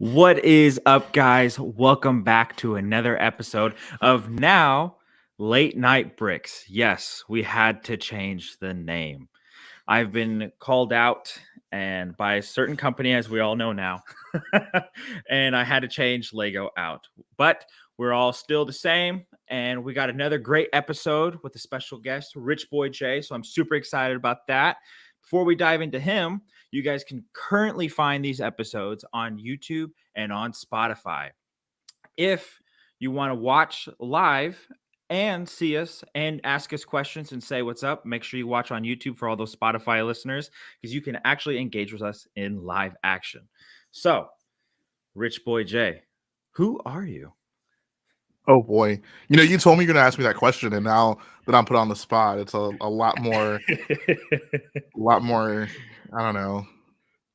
What is up, guys? Welcome back to another episode of Now Late Night Bricks. Yes, we had to change the name. I've been called out and by a certain company, as we all know now, and I had to change Lego out. But we're all still the same, and we got another great episode with a special guest, Richboyjhae. So I'm super excited about that. Before we dive into him, you guys can currently find these episodes on YouTube and on Spotify. If you want to watch live and see us and ask us questions and say what's up, make sure you watch on YouTube for all those Spotify listeners because you can actually engage with us in live action. So, Rich Boy Jay, who are you? Oh boy. You told me you're gonna ask me that question, and now that I'm put on the spot, it's a lot more, I don't know,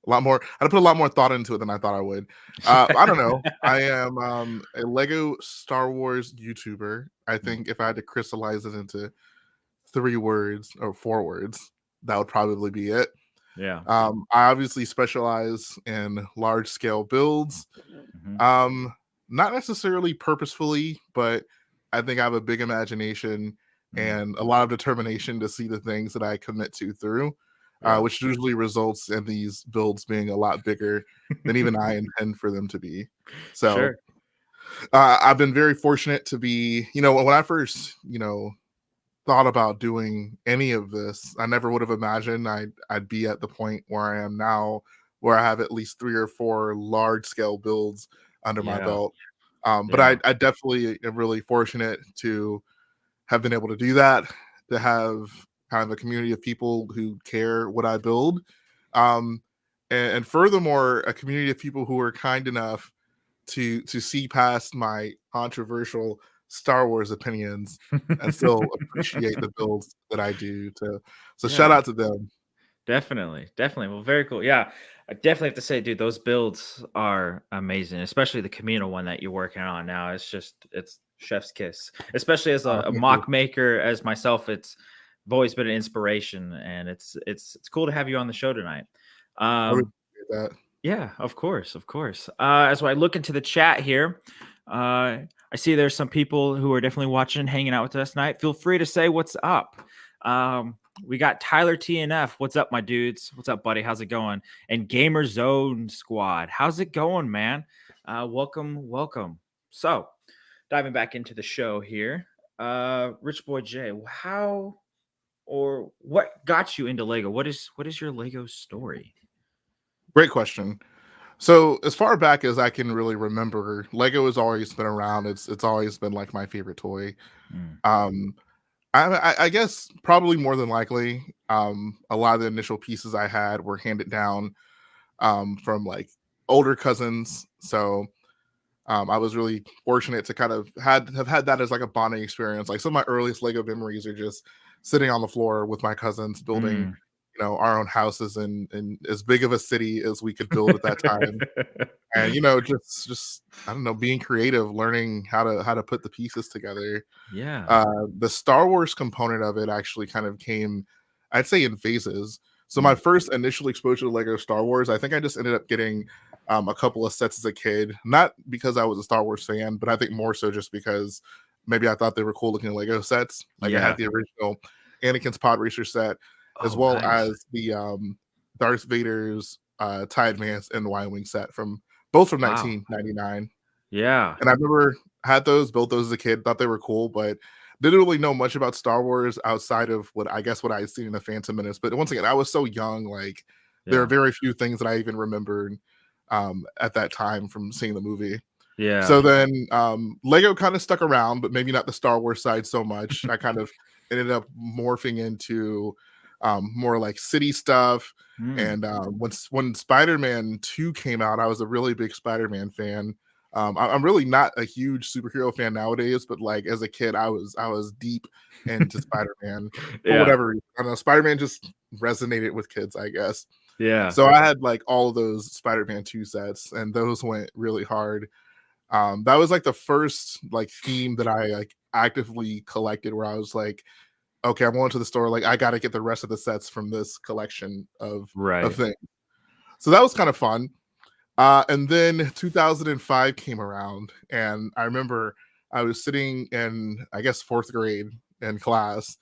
a lot more. I put a lot more thought into it than I thought I would. I don't know. I am a Lego Star Wars YouTuber. I think if I had to crystallize it into 3 words or 4 words, that would probably be it. Yeah. I obviously specialize in large scale builds. Mhm. Not necessarily purposefully, but I think I have a big imagination and a lot of determination to see the things that I commit to through, Yeah. which usually results in these builds being a lot bigger than even I intend for them to be. So Sure. I've been very fortunate to be, when I first, thought about doing any of this, I never would have imagined I'd be at the point where I am now, where I have at least 3 or 4 large scale builds under my Yeah. belt. But Yeah. I definitely am really fortunate to have been able to do that, to have kind of a community of people who care what I build. Um, and furthermore, a community of people who are kind enough to see past my controversial Star Wars opinions and still appreciate the builds that I do. So shout Yeah. out to them. Definitely, definitely. Well, very cool. Yeah, I definitely have to say, dude, those builds are amazing, especially the communal one that you're working on now. It's chef's kiss, especially as a Thank you. mock maker as myself. I've always been an inspiration, and it's cool to have you on the show tonight. I really Um, appreciate that. yeah, of course, of course. As I look into the chat here, I see there's some people who are definitely watching, hanging out with us tonight. Feel free to say what's up. We got Tyler TNF. What's up, my dudes? What's up, buddy? How's it going? And Gamer Zone Squad. How's it going, man? Welcome, welcome. So, diving back into the show here, Rich Boy Jay, how or what got you into Lego? What is your Lego story? Great question. So as far back as I can really remember, Lego has always been around. It's always been like my favorite toy. Mm, Um, I guess probably more than likely, a lot of the initial pieces I had were handed down from like older cousins. So I was really fortunate to kind of have had that as like a bonding experience. Like some of my earliest Lego memories are just sitting on the floor with my cousins building, mm. our own houses in as big of a city as we could build at that time. And just I don't know, being creative, learning how to put the pieces together. Yeah. The Star Wars component of it actually kind of came, I'd say, in phases. So my Mm. first initial exposure to Lego Star Wars, I think I just ended up getting a couple of sets as a kid, not because I was a Star Wars fan, but I think more so just because maybe I thought they were cool looking Lego sets. Like I had Yeah. the original Anakin's Pod Racer set, as Oh, well nice. as the Darth Vader's TIE Advance and Y-wing set from both from Wow. 1999. Yeah. And I remember had those, built those as a kid, thought they were cool, but didn't really know much about Star Wars outside of what I had seen in the Phantom Menace. But once again, I was so young, like there are Yeah. very few things that I even remembered at that time from seeing the movie. Yeah. So then Lego kind of stuck around, but maybe not the Star Wars side so much. I kind of ended up morphing into more like city stuff. Mm. And when Spider-Man 2 came out, I was a really big Spider-Man fan. I'm really not a huge superhero fan nowadays, but like as a kid, I was deep into Spider-Man for Yeah. whatever reason. I don't know, Spider-Man just resonated with kids, I guess. Yeah. So I had like all of those Spider-Man 2 sets, and those went really hard. That was like the first like theme that I like actively collected where I was like, okay, I'm going to the store, like I gotta get the rest of the sets from this collection of Right. things. So that was kind of fun. And then 2005 came around, and I remember I was sitting in, I guess, fourth grade in class,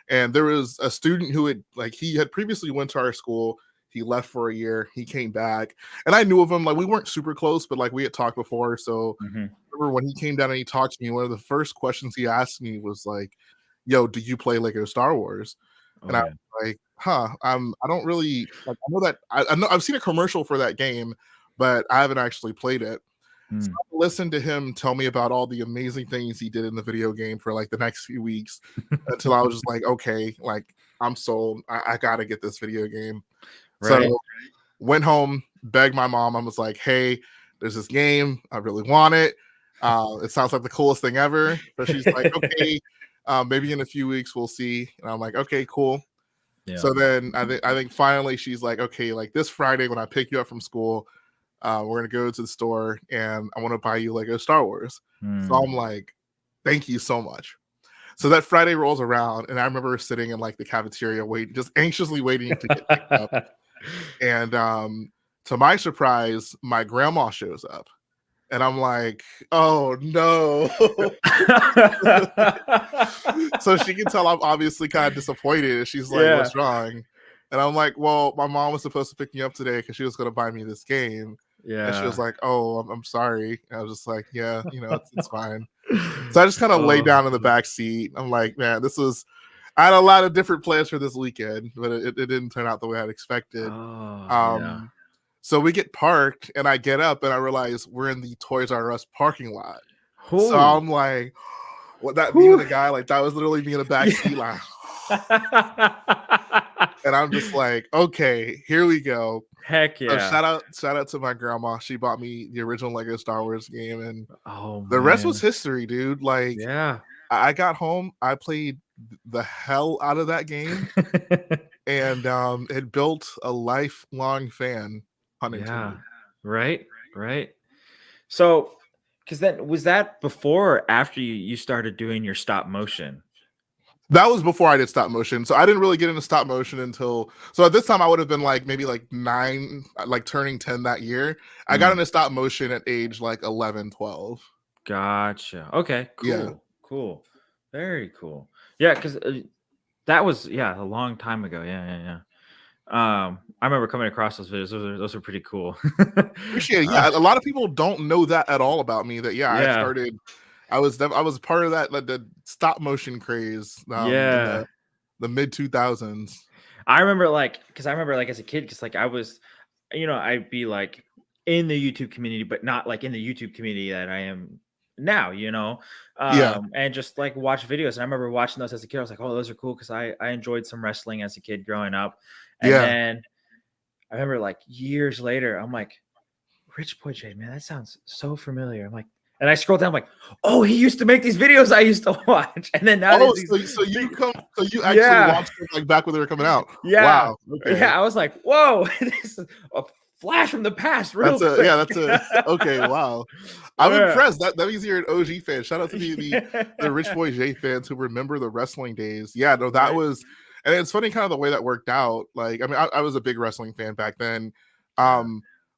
and there was a student who he had previously went to our school. He left for a year. He came back, and I knew of him. Like, we weren't super close, but like we had talked before. So Mhm. I remember when he came down and he talked to me, one of the first questions he asked me was like, "Yo, do you play Lego Star Wars?" Oh And I yeah. was like, "Huh, I don't really like. I know that I know I've seen a commercial for that game, but I haven't actually played it." So Mm. I listened to him tell me about all the amazing things he did in the video game for like the next few weeks until I was just like, okay, like I'm sold. I gotta get this video game. Right. So went home, begged my mom. I was like, hey, there's this game. I really want it. It sounds like the coolest thing ever. But she's like, okay, maybe in a few weeks we'll see. And I'm like, okay, cool. Yeah. So then I think finally she's like, okay, like this Friday when I pick you up from school, we're gonna go to the store and I want to buy you Lego Star Wars. So Mm. I'm like, thank you so much. So that Friday rolls around, and I remember sitting in like the cafeteria, waiting, just anxiously waiting to get picked up. And to my surprise, my grandma shows up, and I'm like, oh no. So she can tell I'm obviously kind of disappointed. And she's like, Yeah. what's wrong? And I'm like, well, my mom was supposed to pick me up today because she was going to buy me this game. And she was Yeah. like, oh, I'm sorry. And I was just like, yeah, it's fine. So I just kind of lay Oh, down in the back seat. I'm like, man, I had a lot of different plans for this weekend, but it didn't turn out the way I'd expected. oh, yeah. Um, so we get parked, and I get up, and I realize we're in the Toys R Us parking lot. So Who? I'm like, what that being Who? the guy, like that was literally me in the back seat, like, and I'm just like, okay, here we go. Heck So yeah. shout out to my grandma. She bought me the original Lego Star Wars game, and Oh the rest was man. history, dude. Like Yeah. I got home, I played the hell out of that game, and it built a lifelong fan, pun Yeah. intended. Right. Right. So, because then was that before or after you started doing your stop motion? That was before I did stop motion. So I didn't really get into stop motion until so at this time I would have been like maybe like 9, like turning 10 that year. I got Mm, into stop motion at age like 11, 12. gotcha. Okay. Yeah. Cool. Cool. Very cool. Yeah, because that was a long time ago. Yeah. Yeah. Yeah. I remember coming across those videos. Those are pretty cool. Appreciate it. Uh, Yeah, a lot of people don't know that at all about me. That yeah, yeah. I was part of that like the stop motion craze in Yeah. the mid 2000s. I remember because I remember like as a kid, because like I was, I'd be like in the YouTube community, but not like in the YouTube community that I am now, Yeah. and just like watch videos. And I remember watching those as a kid. I was like, oh, those are cool because I enjoyed some wrestling as a kid growing up. And Yeah. then I remember like years later, I'm like, Richboyjhae, man, that sounds so familiar. I'm like, and I scroll down, I'm like, oh, he used to make these videos I used to watch. And then now Oh, there's these, so you actually yeah. watched them like back when they were coming out. Yeah. Wow. Okay. Yeah. I was like, whoa, this is a flash from the past, real quick. That's a okay, wow. I'm Yeah. impressed. That means you're an OG fan. Shout out to the Rich Boy J fans who remember the wrestling days. Yeah, no, that Right. was and it's funny kind of the way that worked out. Like, I mean, I was a big wrestling fan back then. Yeah.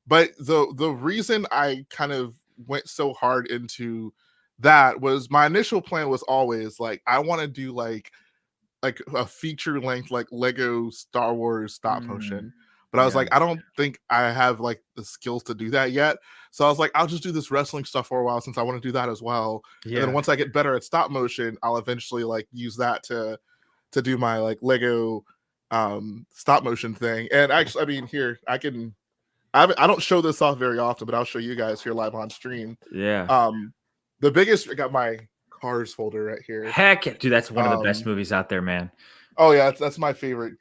But the reason I kind of went so hard into that was my initial plan was always like I want to do like a feature length like Lego Star Wars stop Mm, motion. But I was yeah. like, I don't think I have like the skills to do that yet. So I was like, I'll just do this wrestling stuff for a while since I want to do that as well. And then Yeah. once I get better at stop motion, I'll eventually like use that to do my like Lego stop motion thing. And actually, I mean, here I don't show this off very often, but I'll show you guys here live on stream. Yeah. The biggest I got my Cars folder right here. Heck yeah. Dude, that's one of the best Um, movies out there, man. Oh yeah, that's my favorite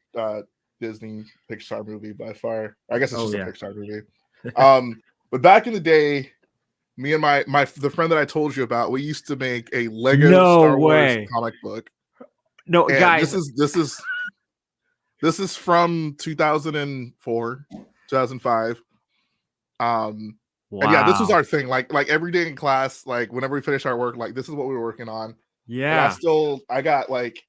Disney Pixar movie by far. I guess it's Oh, just a yeah. Pixar movie. But back in the day, me and the friend that I told you about, we used to make a Lego No Star Wars way. comic book. No, And guys. this is from 2004, 2005. And yeah, this was Wow. our thing. Like every day in class, like whenever we finish our work, like this is what we were working on. And Yeah. I got like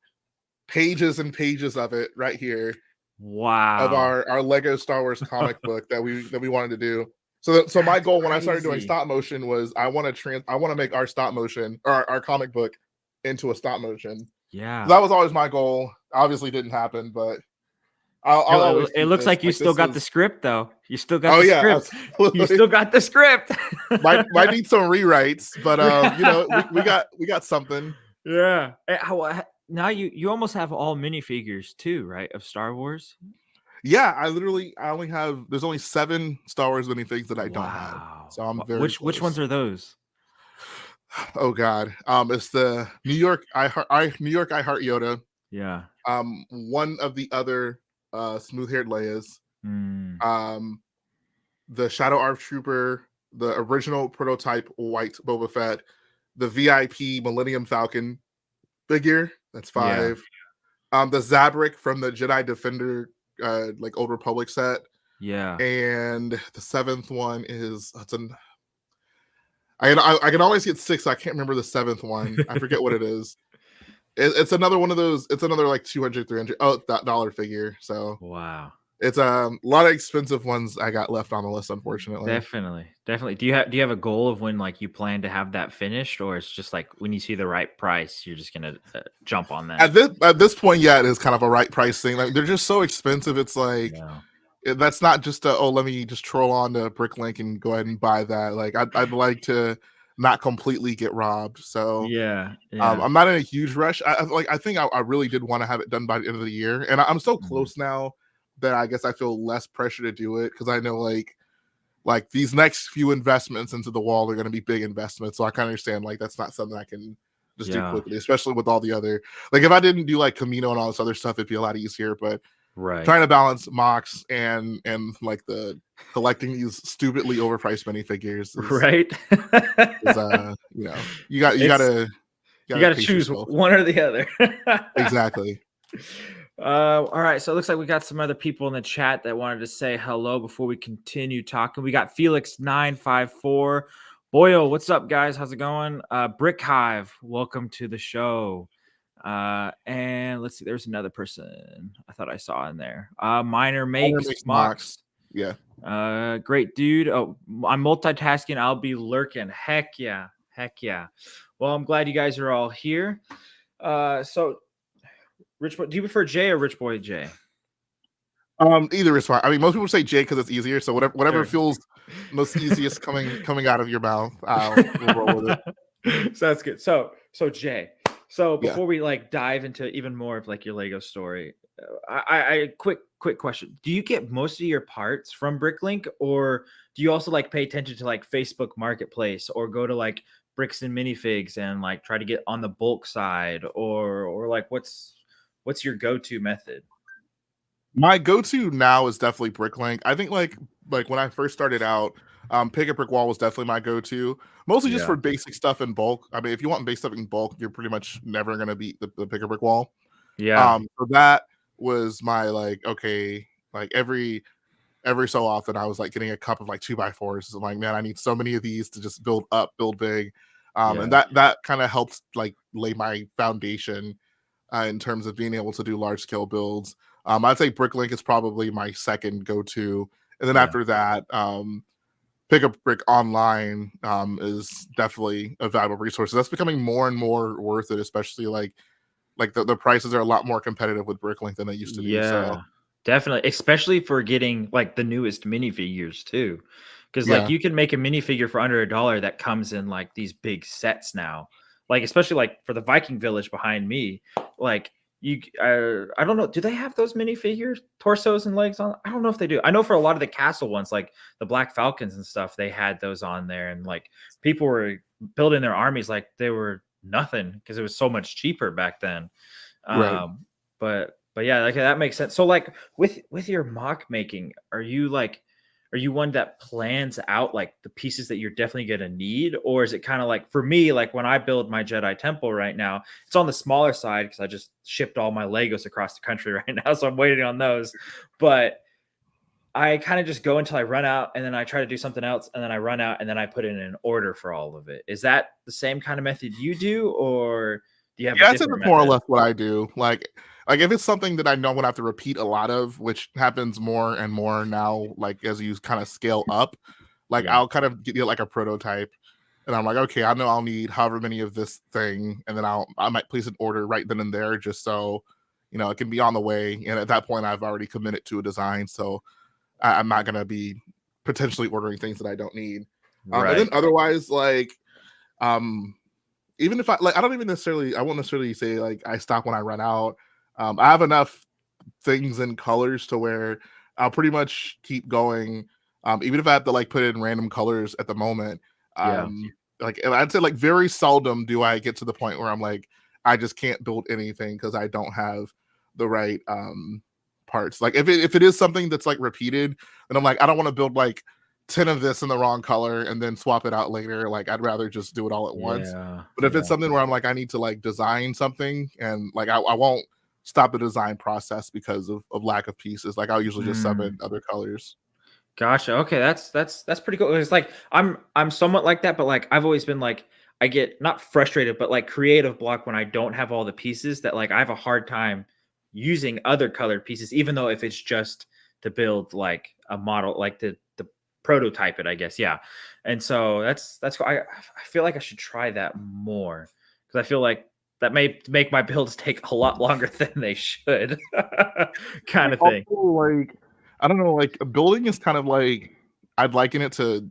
pages and pages of it right here of Wow. our Lego Star Wars comic book that we wanted to do. So my That's goal when I started doing crazy. stop motion was I want to make our stop motion or our comic book into a stop motion. Yeah. That was always my goal. Obviously didn't happen, but I'll always It keep looks this. like you Like still this got the is script though. You still got oh the yeah, script. You absolutely. still got the script. Might need some rewrites, but we got something. Yeah. Now you almost have all minifigures too, right? Of Star Wars. Yeah, I only have there's only 7 Star Wars minifigs that I don't have. Wow. So I'm very Which ones close. are those? Oh god. It's the New York I Heart Yoda. Yeah. One of the other smooth-haired Leias. Mm, Um the Shadow Arc Trooper, the original prototype white Boba Fett, the VIP Millennium Falcon figure, that's yeah. 5. The Zabrak from the Jedi Defender like Old Republic set. Yeah. And the 7th one is I can always get 6. I can't remember the 7th one. I forget what it is. It's another one of those. It's another like 200, 300 that dollar figure. So Wow. it's a lot of expensive ones I got left on the list, unfortunately. Definitely. Do you have a goal of when like you plan to have that finished, or it's just like when you see the right price, you're just gonna jump on that? At this point, yeah, it is kind of a right price thing. Like they're just so expensive. It's like Yeah. that's not just let me just troll on to Bricklink and go ahead and buy that. Like I'd like to not completely get robbed. So Yeah. Yeah. I'm not in a huge rush. I think I really did want to have it done by the end of the year, and I'm so Mhm. close now that I guess I feel less pressure to do it because I know like these next few investments into the wall are going to be big investments. So I kind of understand like that's not something I can just do Yeah. quickly, especially with all the other like if I didn't do like Camino and all this other stuff, it'd be a lot easier. But Right. trying to balance mocks and like the collecting these stupidly overpriced minifigures Right. is you It's you gotta got to pace choose yourself. one or the other. Exactly. All right. So it looks like we got some other people in the chat that wanted to say hello before we continue talking. We got Felix954. Boyo, what's up, guys? How's it going? Brick Hive, welcome to the show. And let's see, there's another person I thought I saw in there. Miner Honor makes makes mocks. mocks. Yeah. Great dude. Oh, I'm multitasking. I'll be lurking. Heck yeah. Heck yeah. Well, I'm glad you guys are all here. So Rich Boy, do you prefer Jay or Richboyjhae? Either is fine. I mean, most people say J because it's easier. So whatever Sure. feels most easiest coming out of your mouth, we'll roll with it. Sounds good. So Jay. So Yeah. before we like dive into even more of like your Lego story, I quick question. Do you get most of your parts from Bricklink, or do you also like pay attention to like Facebook Marketplace or go to like Bricks and Minifigs and like try to get on the bulk side, or like what's your go-to method? My go-to now is definitely Bricklink. I think like when I first started out, Pick a Brick Wall was definitely my go-to, mostly just Yeah. for basic stuff in bulk. I mean, if you want basic stuff in bulk, you're pretty much never gonna beat the Pick a Brick Wall. Yeah. So that was my like okay, like every so often I was like getting a cup of like 2x4s. I'm like, man, I need so many of these to just build big. And Yeah. that kind of helps like lay my foundation in terms of being able to do large scale builds. I'd say Bricklink is probably my second go-to, and then Yeah. after that, Pick a Brick Online is definitely a valuable resource. That's becoming more and more worth it, especially like the prices are a lot more competitive with Bricklink than they used to be. So Yeah, definitely, especially for getting like the newest minifigures too, because like yeah, you can make a minifigure for under $1 that comes in like these big sets now. Like especially like for the Viking Village behind me, like I don't know, do they have those minifigures, torsos and legs on? I don't know if they do. I know for a lot of the castle ones, like the Black Falcons and stuff, they had those on there, and like people were building their armies like they were nothing because it was so much cheaper back then. right. But yeah, like that makes sense. So like with your mock making, are you one that plans out like the pieces that you're definitely gonna need, or is it kind of like for me, like when I build my Jedi temple right now, it's on the smaller side because I just shipped all my Legos across the country right now, so I'm waiting on those. But I kind of just go until I run out, and then I try to do something else, and then I run out, and then I put in an order for all of it. Is that the same kind of method you do, or do you have a Yeah, I'd say different that's more or method? less what I do. Like if it's something that I know I'm gonna have to repeat a lot of, which happens more and more now, like as you kind of scale up. Like Yeah. I'll kind of get like a prototype, and I'm like, okay, I know I'll need however many of this thing, and then I might place an order right then and there, just so it can be on the way. And at that point, I've already committed to a design, so I'm not gonna be potentially ordering things that I don't need. And then Right. otherwise, like um, even if I don't even necessarily, I won't necessarily say like I stop when I run out. I have enough things and colors to where I'll pretty much keep going. Even if I have to like put in random colors at the moment. Yeah. Like and I'd say like very seldom do I get to the point where I'm like, I just can't build anything because I don't have the right parts. Like if it is something that's like repeated, then I'm like, I don't want to build like 10 of this in the wrong color and then swap it out later. Like I'd rather just do it all at once. Yeah. But if it's something where I'm like, I need to like design something and like I won't stop the design process because of lack of pieces. Like I'll usually just sub Mm. in other colors. Gotcha. Okay, that's pretty cool. It's like I'm somewhat like that, but like I've always been like I get not frustrated, but like creative block when I don't have all the pieces that like I have a hard time using other colored pieces, even though if it's just to build like a model, like the prototype it, I guess. Yeah. And so that's cool. I feel like I should try that more because I feel like that may make my builds take a lot longer than they should, kind of thing. Also, like I don't know, like building is kind of like I'd liken it to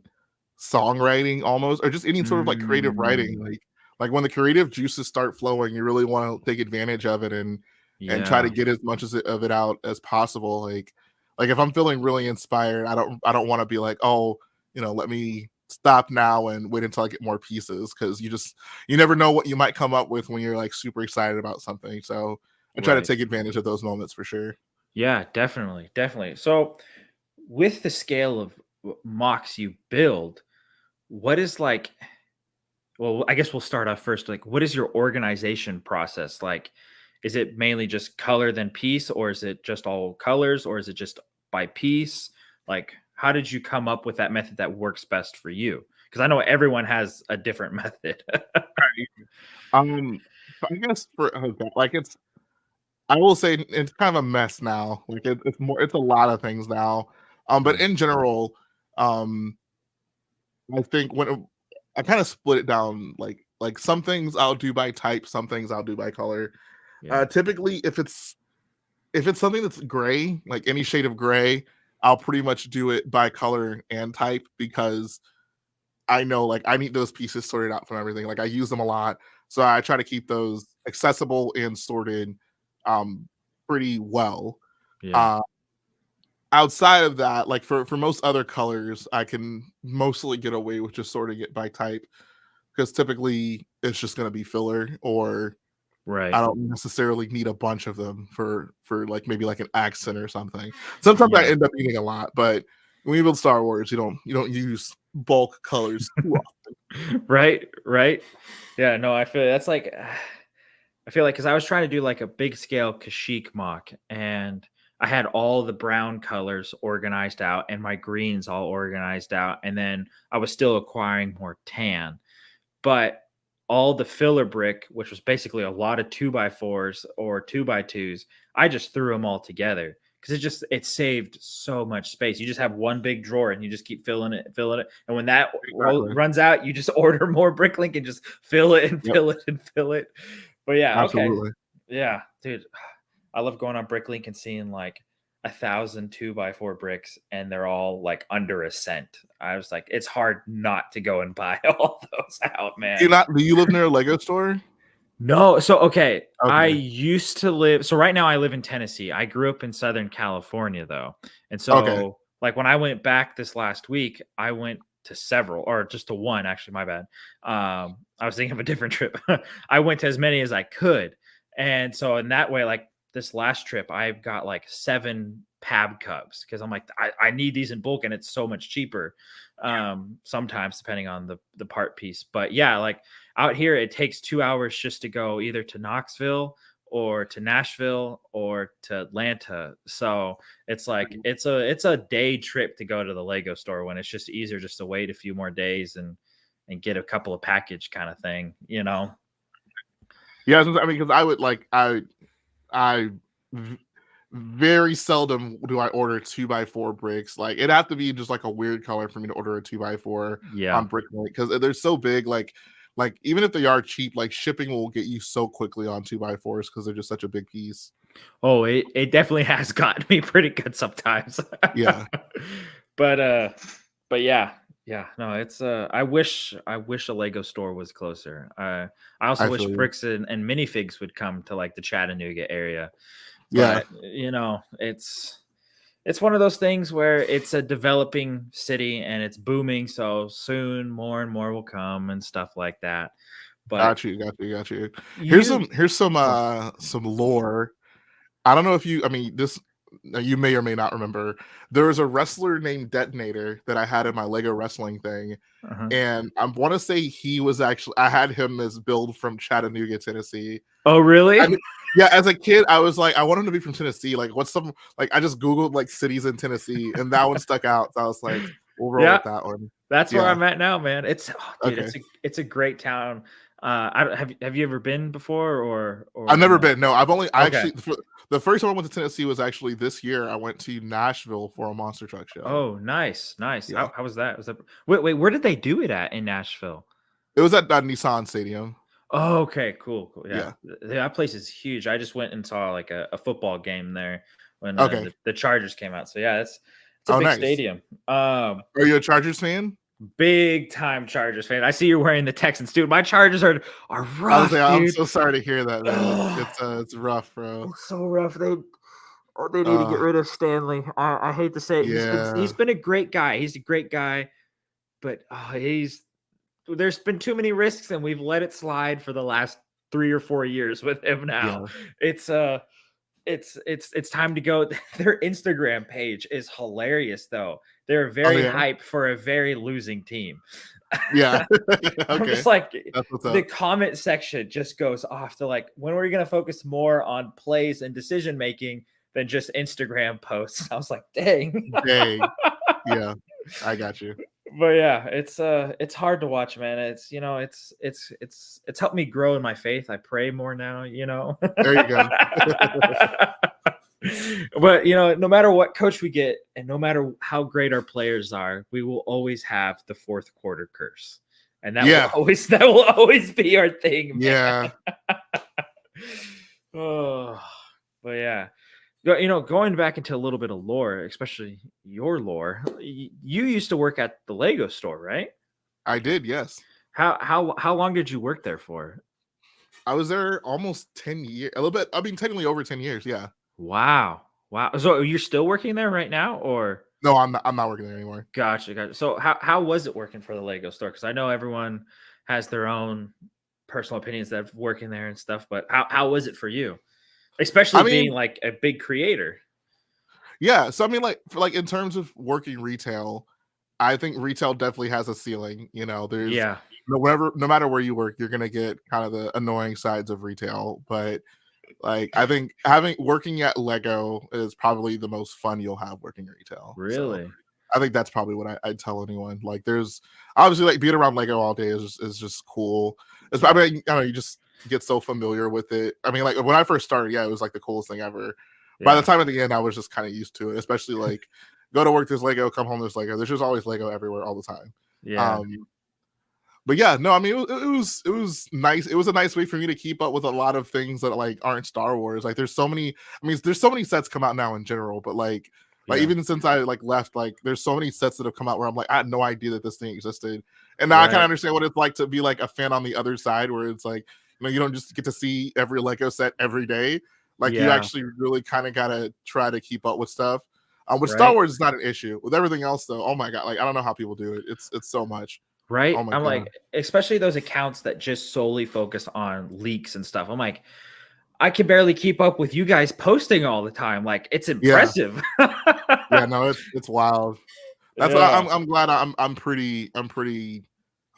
songwriting almost, or just any sort of like creative writing. Mm, Like when the creative juices start flowing, you really want to take advantage of it and try to yeah. get as much of it out as possible. Like if I'm feeling really inspired, I don't want to be like, oh, let me stop now and wait until I get more pieces, because you never know what you might come up with when you're like super excited about something. So I try to Right. take advantage of those moments for sure. Yeah, definitely, definitely. So, with the scale of mocks you build, what is like? Well, I guess we'll start off first. Like, what is your organization process like? Is it mainly just color then piece, or is it just all colors, or is it just by piece? Like, how did you come up with that method that works best for you? Because I know everyone has a different method. Um, I guess for okay, like I will say it's kind of a mess now. Like it's a lot of things now. But Yeah, in general, um, I think when I kind of split it down, like some things I'll do by type, some things I'll do by color. yeah, Typically, if it's something that's gray, like any shade of gray, I'll pretty much do it by color and type, because I know like I need those pieces sorted out from everything. Like I use them a lot, so I try to keep those accessible and sorted um pretty well. yeah. Uh Outside of that, like for most other colors, I can mostly get away with just sorting it by type, because typically it's just going to be filler, or I Right. don't necessarily need a bunch of them for like maybe like an accent or something. Sometimes I Yeah. end up needing a lot, but when you build Star Wars, you don't use bulk colors too often. Right. Right. Yeah. No, I feel that's like I feel like because I was trying to do like a big scale Kashyyyk mock, and I had all the brown colors organized out and my greens all organized out, and then I was still acquiring more tan. But all the filler brick, which was basically a lot of 2x4s or 2x2s, I just threw them all together because it saved so much space. You just have one big drawer and you just keep filling it. And when that Exactly. runs out, you just order more Bricklink and just fill it and Yep. fill it and fill it. But yeah, okay. Absolutely. Yeah, dude. I love going on Bricklink and seeing like 1,000 2x4 bricks and they're all like under a cent. I was like, it's hard not to go and buy all those out, man. Do you live near a Lego store? No, so okay, I Okay. used to live so right now I live in Tennessee. I grew up in Southern California though. And Okay. so like when I went back this last week, I went to several or just to one, actually, my bad. I was thinking of a different trip. I went to as many as I could. And so in that way, like this last trip, I've got like 7 Pab Cubs because I'm like, I need these in bulk and it's so much cheaper. Sometimes depending on the part piece. But yeah, like out here, it takes 2 hours just to go either to Knoxville or to Nashville or to Atlanta. So it's like it's a day trip to go to the Lego store when it's just easier just to wait a few more days and get a couple of package kind of thing, you know? Yeah, I mean, because I would like I very seldom do I order 2x4 bricks. Like it'd have to be just like a weird color for me to order a 2x4 Yeah. on brick because they're so big. Like even if they are cheap, like shipping will get you so quickly on 2x4s because they're just such a big piece. Oh, it definitely has gotten me pretty good sometimes. Yeah. But yeah, no, it's I wish a Lego store was closer. I also I wish feel you. bricks and minifigs would come to like the Chattanooga area. Yeah. But it's one of those things where it's a developing city and it's booming, so soon more and more will come and stuff like that. But Got you. you Here's oh, some lore. I don't know if you I mean this you may or may not remember. There was a wrestler named Detonator that I had in my Lego wrestling thing. uh-huh. And I want to say he was actually I had him as build from Chattanooga, Tennessee. Oh, really? I mean, yeah, as a kid, I was like, I want him to be from Tennessee. Like, what's some like I just Googled like cities in Tennessee and that one stuck out. So I was like, we'll roll Yeah, with that one. that's where Yeah. I'm at now, man. Dude, Okay. it's a great town. Have you ever been before I've or never no? been. No, I Okay. actually the first time I went to Tennessee was actually this year. I went to Nashville for a monster truck show. Oh, nice, nice. Yeah. How was that? Was that wait, where did they do it at in Nashville? It was at that Nissan Stadium. Oh, okay, cool, cool. Yeah, Yeah. that place is huge. I just went and saw like a football game there when Okay. the Chargers came out. So yeah, it's a Oh, big nice. stadium. Are you a Chargers fan? Big time Chargers fan. I see you're wearing the Texans, dude. My Chargers are I was rough, like, I'm dude. so sorry to hear that, man. Ugh, It's rough, bro. it's so rough. They need to get Uh, rid of Stanley. I hate to say it. He's yeah, been a great guy. He's a great guy, but there's been too many risks, and we've let it slide for the last 3 or 4 years with him. Now yeah. it's it's time to go. Their Instagram page is hilarious, though. They're Oh very yeah, hype for a very losing team. yeah. I'm Okay, just like, that's what's the up. comment section just goes off to like, when are we going to focus more on plays and decision making than just Instagram posts? I was like, dang. Dang. Yeah, I got you. But yeah, it's hard to watch, man. It's helped me grow in my faith. I pray more now, There you go. But no matter what coach we get and no matter how great our players are, we will always have the fourth quarter curse. And Yeah, that will always be our thing, yeah. man. Oh, but yeah. Going back into a little bit of lore, especially your lore, you used to work at the Lego store, right? I did. Yes, How long did you work there for? I was there almost 10 years. A little bit. I mean, technically over 10 years. Yeah. Wow. Wow. So you're still working there right now, or? No, I'm not. I'm not working there anymore. Gotcha. So how was it working for the Lego store? Because I know everyone has their own personal opinions that working there and stuff, but how was it for you? I Especially being mean, like a big creator. yeah. So I mean, like in terms of working retail, I think retail definitely has a ceiling. There's Yeah. no matter where you work, you're gonna get kind of the annoying sides of retail. But like I think having working at Lego is probably the most fun you'll have working retail. So Really? I think that's probably what I'd tell anyone. Like there's obviously like being around Lego all day is just cool. I Yeah. mean, I don't know, you just get so familiar with it. I mean, like when I first started, yeah, it was like the coolest thing ever. By the Yeah. time at the end, I was just kind of used to it, especially like go to work, there's Lego, come home, there's Lego. There's just always Lego everywhere all the time. Yeah. Um, but yeah, no, I mean it was nice. It was a nice way for me to keep up with a lot of things that like aren't Star Wars. Like there's so many. I mean, there's so many sets come out now in general, but like Yeah. even since I like left, like there's so many sets that have come out where I'm like I had no idea that this thing existed, and now I kind of Right. understand what it's like to be like a fan on the other side, where it's like you don't just get to see every Lego set every day. Like you Yeah. actually really kind of gotta try to keep up with stuff. With Star Right. Wars, it's not an issue. With everything else, though, oh my god, like I don't know how people do it. It's so much. Oh Right. my I'm god. like, especially those accounts that just solely focus on leaks and stuff. I'm like, I can barely keep up with you guys posting all the time. Like, it's Yeah. impressive. Yeah, no, it's wild. That's why Yeah. I'm glad I'm pretty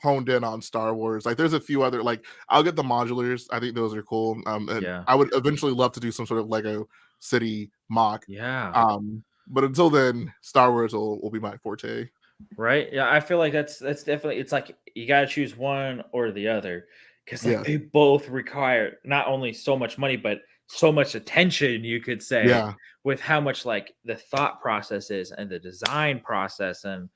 honed in on Star Wars. Like there's a few other like I'll get the modulars. I think those are cool. And Yeah. I would eventually love to do some sort of Lego City mock. Yeah. But until then, Star Wars will be my forte. Right. Yeah. I feel like that's definitely, it's like you got to choose one or the other because like Yeah. they both require not only so much money, but so much attention, you could say, Yeah, with how much like the thought process is and the design process, and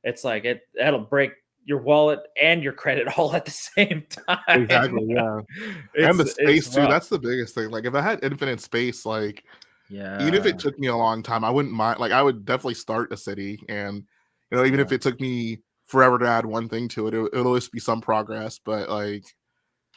it's like that'll break your wallet and your credit all at the same time. exactly. Yeah, and it's the it's space too. rough. That's the biggest thing. Like if I had infinite space, like even if Yeah, it took me a long time, I wouldn't mind. Like I would definitely start a city, and even yeah, if it took me forever to add one thing to it, it'll always be some progress. But like,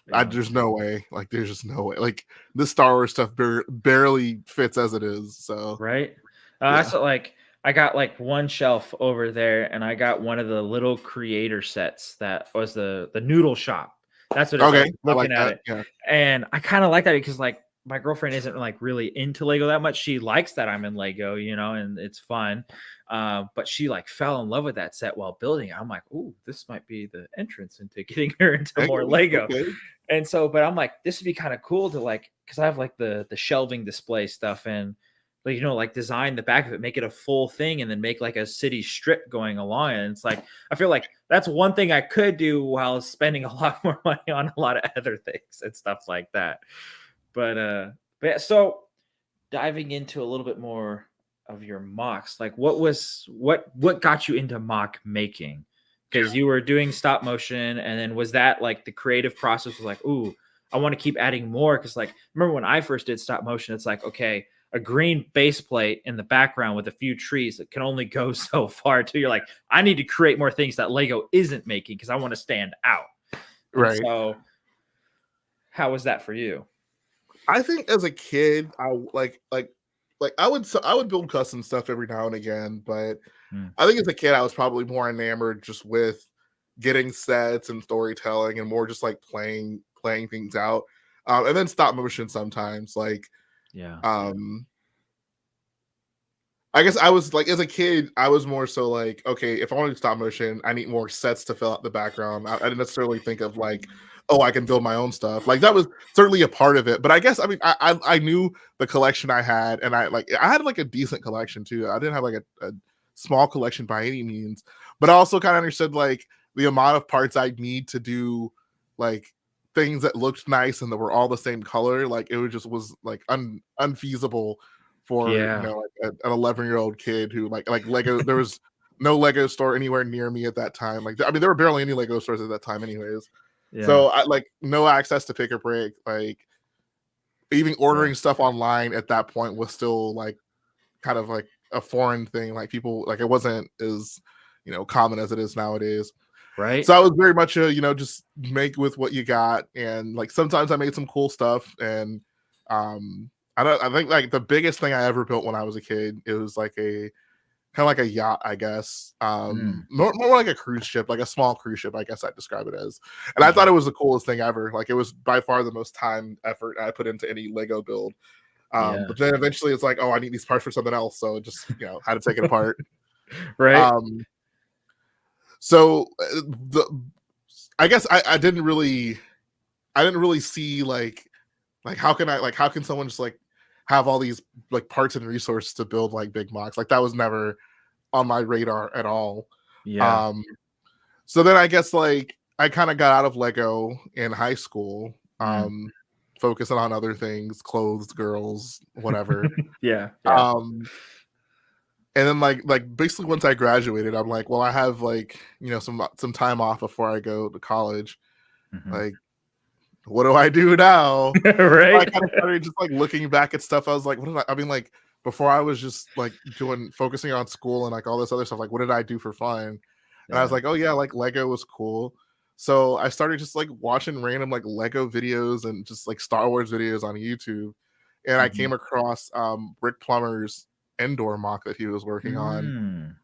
yeah. there's no way. Like, there's just no way. Like this Star Wars stuff barely fits as it is. So Right? yeah. That's what, like I got like one shelf over there, and I got one of the little creator sets that was the noodle shop. That's what it's. I Okay, was I like looking at that. it, Yeah. and I kind of like that because like my girlfriend isn't like really into Lego that much. She likes that I'm in Lego, and it's fun. But she like fell in love with that set while building it. I'm like, ooh, this might be the entrance into getting her into Hey, more Lego. okay. And so, but I'm like, this would be kind of cool to like, because I have like the shelving display stuff, and like like design the back of it, make it a full thing, and then make like a city strip going along. And it's like I feel like that's one thing I could do while spending a lot more money on a lot of other things and stuff like that. But yeah, so diving into a little bit more of your mocks, like what got you into mock making? Because you were doing stop motion, and then was that like the creative process was like, ooh, I want to keep adding more? Because like remember when I first did stop motion, it's like, okay, a green base plate in the background with a few trees that can only go so far too. You're like, I need to create more things that Lego isn't making because I want to stand out. And Right. so how was that for you? I think as a kid, I I would build custom stuff every now and again, but Hmm. I think as a kid, I was probably more enamored just with getting sets and storytelling, and more just like playing things out, and then stop motion sometimes. Like, Yeah. um, I guess I was like as a kid, I was more so like, okay, if I want to do stop motion, I need more sets to fill out the background. I didn't necessarily think of like, oh, I can build my own stuff. Like that was certainly a part of it, but I guess I mean I knew the collection I had, and I had like a decent collection too. I didn't have like a small collection by any means, but I also kind of understood like the amount of parts I'd need to do like things that looked nice and that were all the same color. Like it was like unfeasible for Yeah. like an 11-year-old kid who like Lego. There was no Lego store anywhere near me at that time. Like I mean, there were barely any Lego stores at that time, anyways. Yeah. So I like no access to pick or break. Like even Yeah. ordering stuff online at that point was still like kind of like a foreign thing. Like people like it wasn't as common as it is nowadays. Right? So I was very much a just make with what you got, and like sometimes I made some cool stuff, and I think like the biggest thing I ever built when I was a kid, it was like a kind of like a yacht, I guess. Mm. More like a cruise ship, like a small cruise ship, I guess I'd describe it as. And I thought Mhm. it was the coolest thing ever. Like it was by far the most time effort I put into any Lego build. Yeah. But then eventually it's like, oh, I need these parts for something else, so just had to take it apart. Right? Um, so the I guess I didn't really see like how can someone just like have all these like parts and resources to build like big mocks. Like that was never on my radar at all. Yeah. Um so then I guess like I kind of got out of Lego in high school, Mm. focusing on other things, clothes, girls, whatever. Yeah. Yeah. Um and then like basically once I graduated, I'm like, well, I have like, some time off before I go to college. Mhm. Like, what do I do now? I Right? kind of started just like looking back at stuff. I was like, what did I mean, like before I was just like focusing on school and like all this other stuff. Like, what did I do for fun? And I was Yeah. like, oh yeah, like Lego was cool. So I started just like watching random like Lego videos and just like Star Wars videos on YouTube. And I Mhm. came across Rick Plummer's indoor mock that he was working on.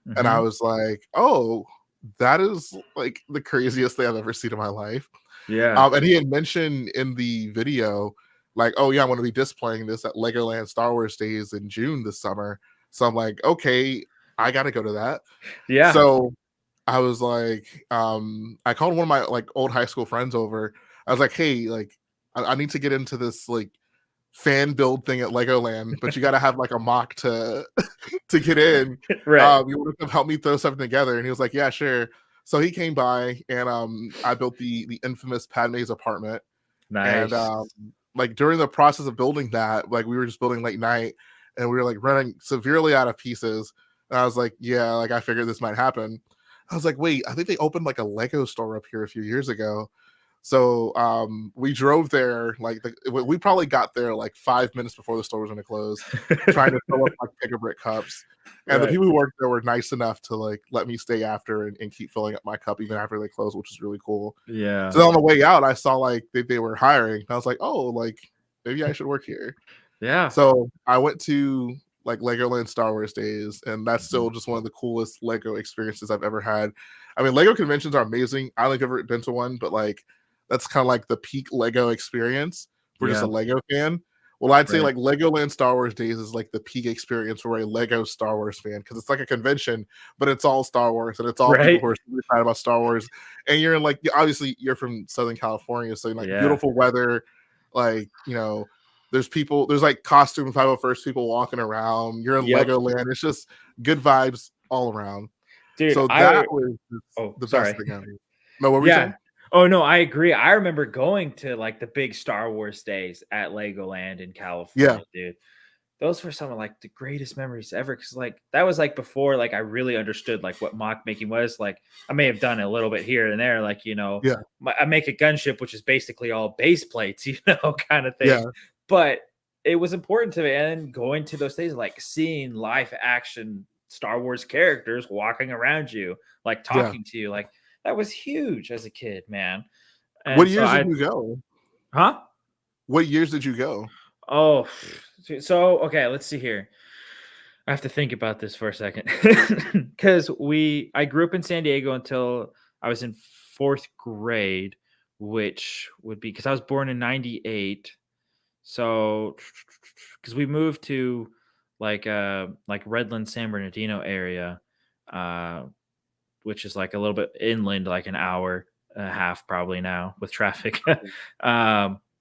Mm. And I Mhm. was like, oh, that is like the craziest thing I've ever seen in my life. Yeah. And he had mentioned in the video, like, oh yeah, I'm going to be displaying this at Legoland Star Wars Days in June this summer. So I'm like, okay, I got to go to that. Yeah. So I was like, I called one of my like old high school friends over. I was like, hey, like, I need to get into this like fan build thing at Legoland, but you got to have like a mock to to get in. Right. You want to help me throw something together? And he was like, yeah, sure. So he came by, and I built the infamous Padme's apartment, and Nice. like during the process of building that, like we were just building late night, and we were like running severely out of pieces. And I was like, yeah, like I figured this might happen. I was like, wait, I think they opened like a Lego store up here a few years ago. So we drove there, like we probably got there like 5 minutes before the store was going to close, trying to fill up like pick-a-brick cups. And the Right. people who worked there were nice enough to like let me stay after and keep filling up my cup even after they closed, which was really cool. Yeah. So on the way out, I saw like they were hiring. And I was like, oh, like maybe I should work here. Yeah. So I went to like Legoland Star Wars Days, and that's Mhm. still just one of the coolest Lego experiences I've ever had. I mean, Lego conventions are amazing. I don't think I've ever been to one, but like that's kind of like the peak Lego experience for just a Yeah. Lego fan. Well, I'd say Right. like Legoland Star Wars Days is like the peak experience for a Lego Star Wars fan because it's like a convention, but it's all Star Wars and it's all people Right. who are super excited about Star Wars. And you're in like obviously you're from Southern California, so like Yeah. beautiful weather, like there's people, there's like costume 501st people walking around. You're in Yep. Legoland. It's just good vibes all around. Dude, So that was the best sorry. thing ever. No, what were you Yeah. saying? Oh no, I agree. I remember going to like the big Star Wars days at Legoland in Yeah. California, dude. Those were some of like the greatest memories ever. Cause like that was like before like I really understood like what mock making was. Like I may have done a little bit here and there, like Yeah. I make a gunship, which is basically all base plates, kind of Yeah. thing. But it was important to me. And going to those days, like seeing live action Star Wars characters walking around you, like Yeah. talking to you, like that was huge as a kid, man. What And so years did you go? huh? What years did you go? Oh, so okay, let's see here. I have to think about this for a second because I grew up in San Diego until I was in fourth grade, which would be because I was born in '98. So, because we moved to like Redland, San Bernardino area, uh, which is like a little bit inland, like an hour and a half probably now with traffic.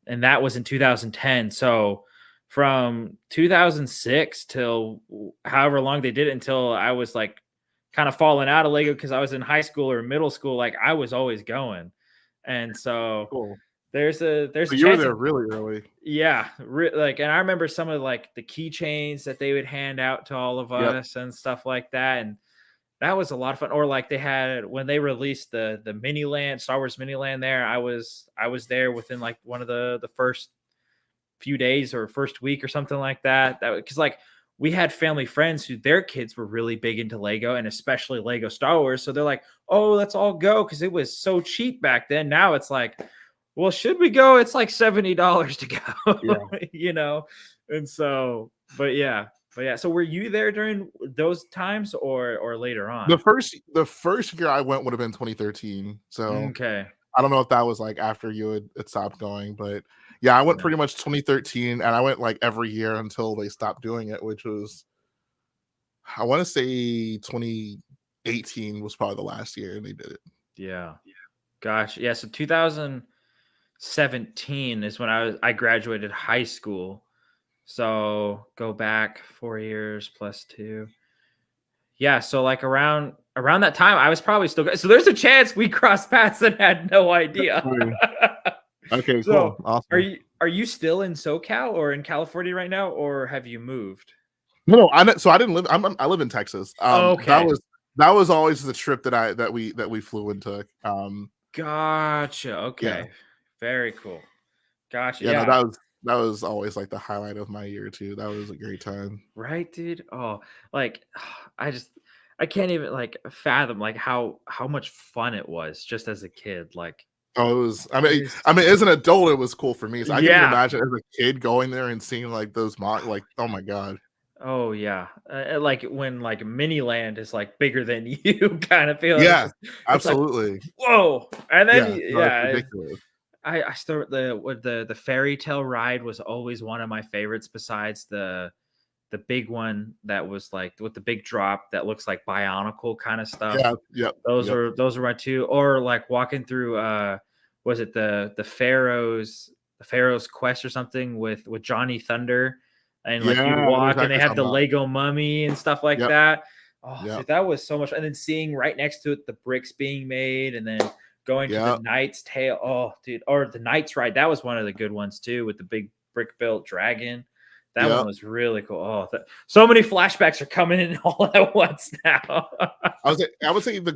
And that was in 2010. So from 2006 till however long they did it until I was like kind of falling out of Lego because I was in high school or middle school, like I was always going. And so Cool. there's a So there's a you were chance there of, really early. yeah, like, and I remember some of like the keychains that they would hand out to all of Yep. us and stuff like that. And that was a lot of fun. Or like they had when they released the mini land, Star Wars mini land there. I was there within like one of the first few days or first week or something like that. That because like we had family friends who their kids were really big into Lego and especially Lego Star Wars. So they're like, oh, let's all go because it was so cheap back then. Now it's like, well, should we go? It's like $70 to go, Yeah. And so, but yeah. But yeah, so were you there during those times or later on? The first year I went would have been 2013. So Okay. I don't know if that was like after you had stopped going, but yeah, I went Yeah. pretty much 2013, and I went like every year until they stopped doing it, which was I want to say 2018 was probably the last year they did it. Yeah. Gosh. Yeah. So 2017 is when I graduated high school. So go back 4 years plus 2. Yeah. So like around that time, I was probably still so there's a chance we crossed paths and had no idea. Okay, So cool. Awesome. are you still in SoCal or in California right now, or have you moved? No, so I didn't live. I live in Texas. Okay. That was always the trip that we flew and took. Gotcha. Yeah, Okay. Very cool. Gotcha. yeah. No, Yeah. that was always like the highlight of my year too. That was a great time. Right, dude. Oh, like I can't even like fathom like how much fun it was just as a kid. Like Oh, it was. it is I mean, as an adult, it was cool for me. So I can even yeah. imagine as a kid going there and seeing like those mock. Like, oh my god. Oh yeah. Like when like Miniland is like bigger than you kind of feeling. Yeah, It's like absolutely. whoa. And then Yeah, no, it's yeah, ridiculous. I still the fairy tale ride was always one of my favorites besides the big one that was like with the big drop that looks like Bionicle kind of stuff. Yeah, yep, yep. Those are my two. Or like walking through was it the Pharaoh's Quest or something with Johnny Thunder, and like you Yeah, I know walk and exactly they what have you're the talking about. Lego mummy and stuff like Yep, that. Oh, yep. dude, that was so much. And then seeing right next to it the bricks being made, and then going to Yeah. the Knight's Tale. Oh, dude, or the Knight's Ride. That was one of the good ones too, with the big brick built dragon. That one Yep. was really cool. Oh, so many flashbacks are coming in all at once now. I would say the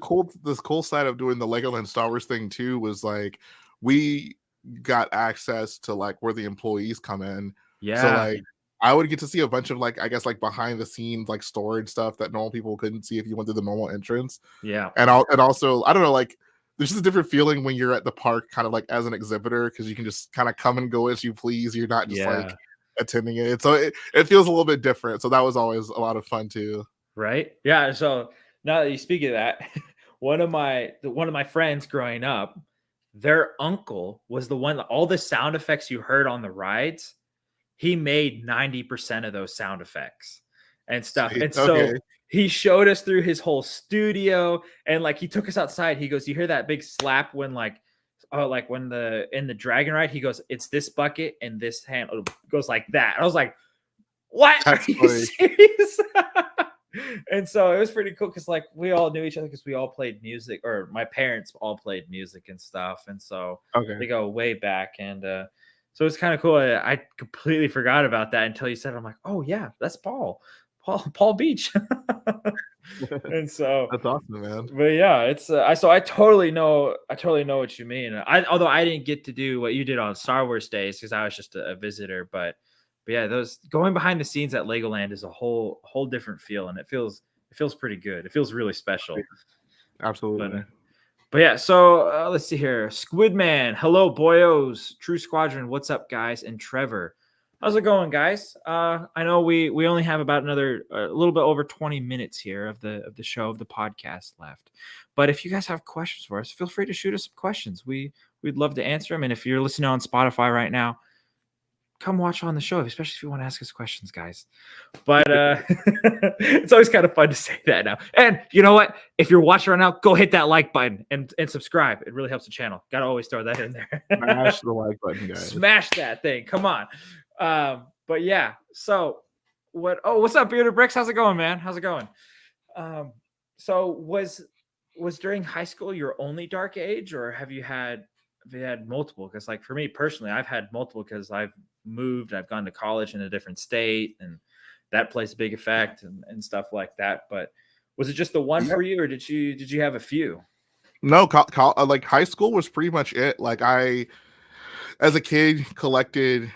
cool side of doing the Legoland Star Wars thing too was like we got access to like where the employees come in. So Yeah, like I would get to see a bunch of like I guess like behind the scenes like storage stuff that normal people couldn't see if you went through the normal entrance. yeah, And also I don't know, like there's just a different feeling when you're at the park kind of like as an exhibitor because you can just kind of come and go as you please. You're not just like yeah. attending it. So it feels a little bit different. So that was always a lot of fun too. Right? Yeah. So now that you speak of that, one of my friends growing up, their uncle was the one that all the sound effects you heard on the rides, he made 90% of those sound effects and stuff. Sweet. And Okay. so he showed us through his whole studio, and like he took us outside. He goes, "You hear that big slap when like when in the dragon ride, he goes, it's this bucket and this hand goes like that." I was like, "What? Are That's you funny. serious?" And so it was pretty cool because like we all knew each other because we all played music, or my parents all played music and stuff, and so Okay. they go way back. And so it's kind of cool. I completely forgot about that until you said it. I'm like, oh yeah, that's Paul Beach. And so, That's awesome, man. but yeah, it's I totally know what you mean. Although I didn't get to do what you did on Star Wars days because I was just a visitor, but yeah, those going behind the scenes at Legoland is a whole different feel, and it feels pretty good. It feels really special. But Absolutely. but yeah, so let's see here. Squidman, hello boyos, True Squadron, what's up, guys? And Trevor, how's it going, guys? I know we only have about another a little bit over 20 minutes here of the show of the podcast left, but if you guys have questions for us, feel free to shoot us some questions. We'd love to answer them, and if you're listening on Spotify right now, come watch on the show, especially if you want to ask us questions, guys. But it's always kind of fun to say that now. And you know what? If you're watching right now, go hit that like button and subscribe. It really helps the channel. Got to always throw that in there. Smash the like button, guys. Smash that thing. Come on. But yeah. So what's up, Bearded Bricks? How's it going, man? How's it going? So was during high school your only dark age, or have you had multiple? Because like for me personally, I've had multiple because I've moved, I've gone to college in a different state, and that plays a big effect and stuff like that. But was it just the one for you, or did you have a few? No, like high school was pretty much it. Like I, as a kid, collected,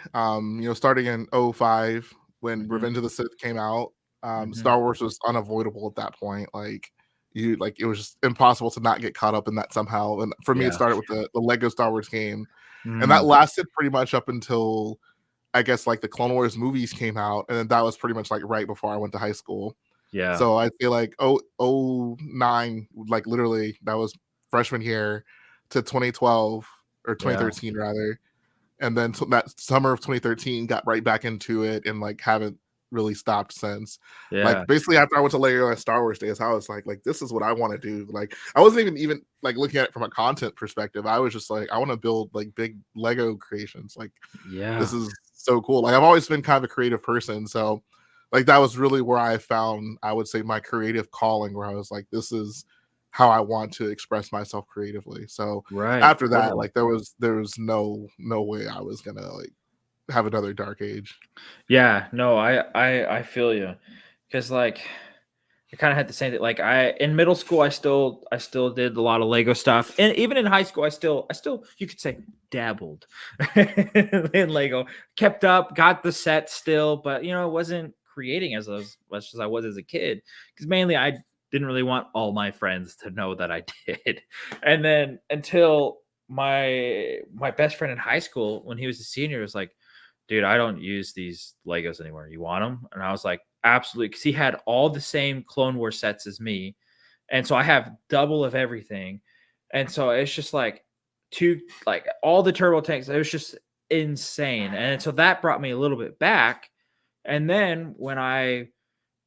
starting in 05 when Mhm. Revenge of the Sith came out. Mhm. Star Wars was unavoidable at that point. Like it was just impossible to not get caught up in that somehow. And for me, it Yeah. started with the Lego Star Wars game, and that Mm. lasted pretty much up until I guess like the Clone Wars movies came out, and then that was pretty much like right before I went to high school. Yeah. So I feel like 09, like literally that was freshman year to 2012 or Yeah. 2013 rather. And then that summer of 2013 got right back into it and like haven't really stopped since. Yeah. Like basically after I went to Lego and Star Wars days, I was like this is what I want to do. Like I wasn't even like looking at it from a content perspective. I was just like I want to build like big Lego creations. Like Yeah. this is so cool. Like I've always been kind of a creative person, so like that was really where I found, I would say, my creative calling, where I was like, this is how I want to express myself creatively. So Right. after that, Totally. like there was no way I was gonna like have another dark age. Yeah, no, I feel you, because like I kind of had the same thing. Like in middle school, I still did a lot of Lego stuff, and even in high school, I still you could say dabbled in Lego. Kept up, got the set still, but it wasn't creating as much as I was as a kid, because mainly I didn't really want all my friends to know that I did. And then until my best friend in high school, when he was a senior, was like, dude, I don't use these Legos anymore. You want them? And I was like, absolutely. Because he had all the same Clone Wars sets as me. And so I have double of everything. And so it's just like all the turbo tanks. It was just insane. And so that brought me a little bit back. And then when I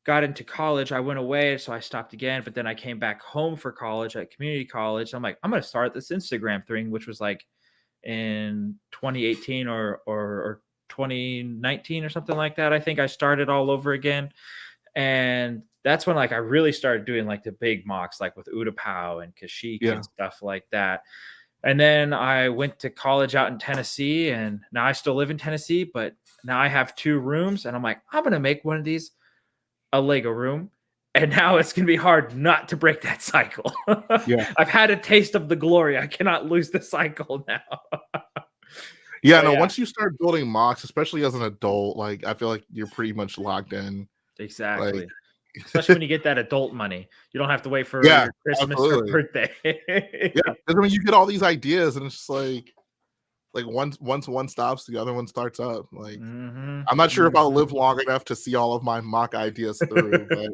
got into college, I went away. So I stopped again. But then I came back home for college at community college. I'm like, I'm going to start this Instagram thing, which was like in 2018 or 2019 or something like that. I think I started all over again. And that's when like I really started doing like the big mocks, like with Utapau and Kashyyyk Yeah. and stuff like that. And then I went to college out in Tennessee, and now I still live in Tennessee, but now I have 2 rooms, and I'm like, I'm gonna make one of these a Lego room. And now it's gonna be hard not to break that cycle. Yeah. I've had a taste of the glory. I cannot lose the cycle now. Yeah, So, no, yeah, once you start building mocks, especially as an adult, like I feel like you're pretty much locked in. Like, exactly. Especially when you get that adult money, you don't have to wait for yeah, your Christmas or absolutely. birthday. Yeah, because I mean, you get all these ideas, and it's just like once one stops, the other one starts up. Like, Mhm, I'm not sure if I'll mhm. live long enough to see all of my mock ideas through, but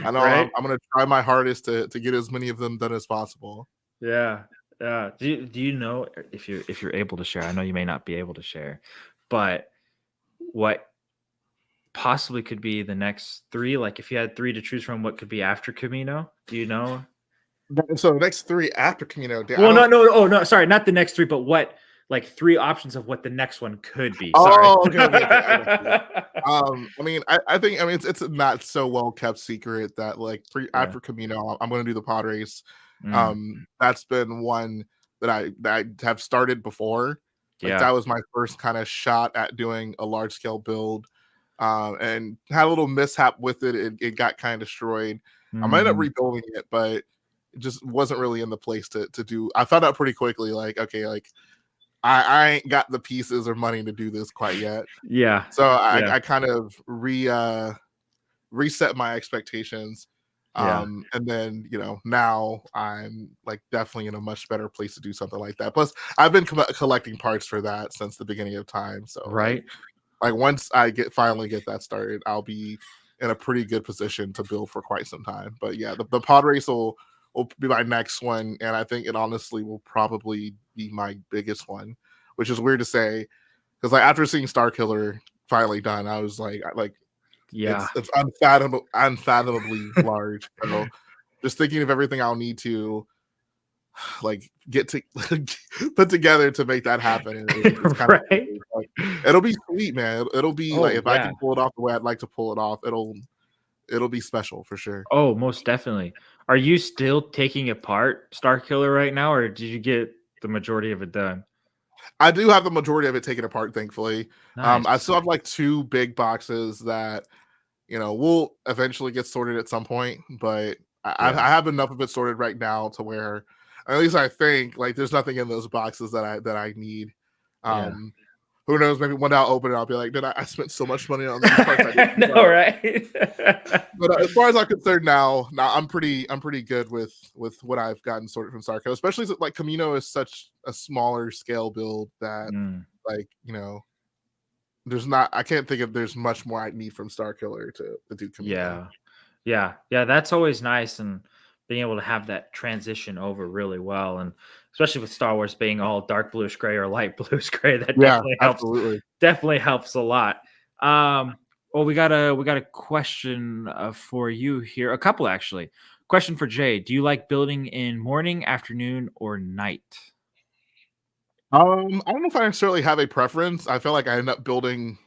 I know Right? I'm gonna try my hardest to get as many of them done as possible. Yeah, yeah. Do you know, if you're able to share? I know you may not be able to share, but what possibly could be the next 3? Like, if you had 3 to choose from, what could be after Camino? Do you know? So the next 3 after Camino Day, I Well, no, don't. no, oh no, sorry, not the next 3, but what, like 3 options of what the next one could be. Sorry. Oh, okay, I got you. I mean, I think, I mean, it's a not so well kept secret that like Yeah. after Camino, I'm going to do the pod race. Mm, That's been one that I have started before. Like yeah. that was my first kind of shot at doing a large scale build, and had a little mishap with it. It got kind of destroyed. I might end up Mhm. rebuilding it, but it just wasn't really in the place to do. I found out pretty quickly, like okay, like I ain't got the pieces or money to do this quite yet. Yeah. So Yeah. I kind of reset my expectations. Yeah. And then, now I'm like definitely in a much better place to do something like that. Plus, I've been collecting parts for that since the beginning of time. So Right? like once I finally get that started, I'll be in a pretty good position to build for quite some time. But yeah, the pod race will be my next one, and I think it honestly will probably be my biggest one, which is weird to say because like after seeing Star Killer finally done, I was like Yeah. it's unfathomably large. So just thinking of everything I'll need to like get to put together to make that happen is kind of Right? like, it'll be sweet, man. It'll be like Oh, if I yeah. can pull it off the way I'd like to pull it off, it'll be special for sure. Oh, most definitely. Are you still taking apart Starkiller right now, or did you get the majority of it done? I do have the majority of it taken apart, thankfully. I Nice. still have like 2 big boxes that will eventually get sorted at some point, but Yeah. I have enough of it sorted right now to where at least I think like there's nothing in those boxes that I need. Yeah. Um, who knows? Maybe one day I'll open it. I'll be like, "Did I spent so much money on these parts I didn't I use know, up." right? But as far as I'm concerned now I'm pretty good with what I've gotten sorted from Sarko, especially since like Camino is such a smaller scale build that Mm, like there's not I can't think of there's much more I need from Star Killer to do Camino. yeah. Yeah. Yeah. That's always nice. And being able to have that transition over really well. And especially with Star Wars being all dark bluish gray or light bluish gray, that Yeah, definitely helps. absolutely. Definitely helps a lot. Well, we got a question for you here. A couple actually. Question for Jay. Do you like building in morning, afternoon, or night? I don't know if I necessarily have a preference. I feel like I end up building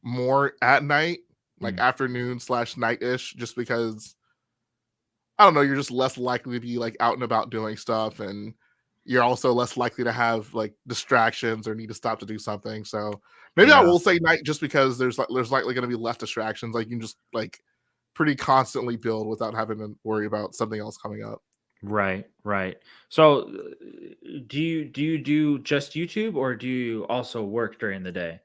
more at night, like Mm, afternoon slash night ish, just because I don't know, you're just less likely to be like out and about doing stuff, and you're also less likely to have like distractions or need to stop to do something. So maybe I yeah. will say night just because there's likely going to be less distractions. Like you can just like pretty constantly build without having to worry about something else coming up. Right. Right. So, do you do just YouTube, or do you also work during the day?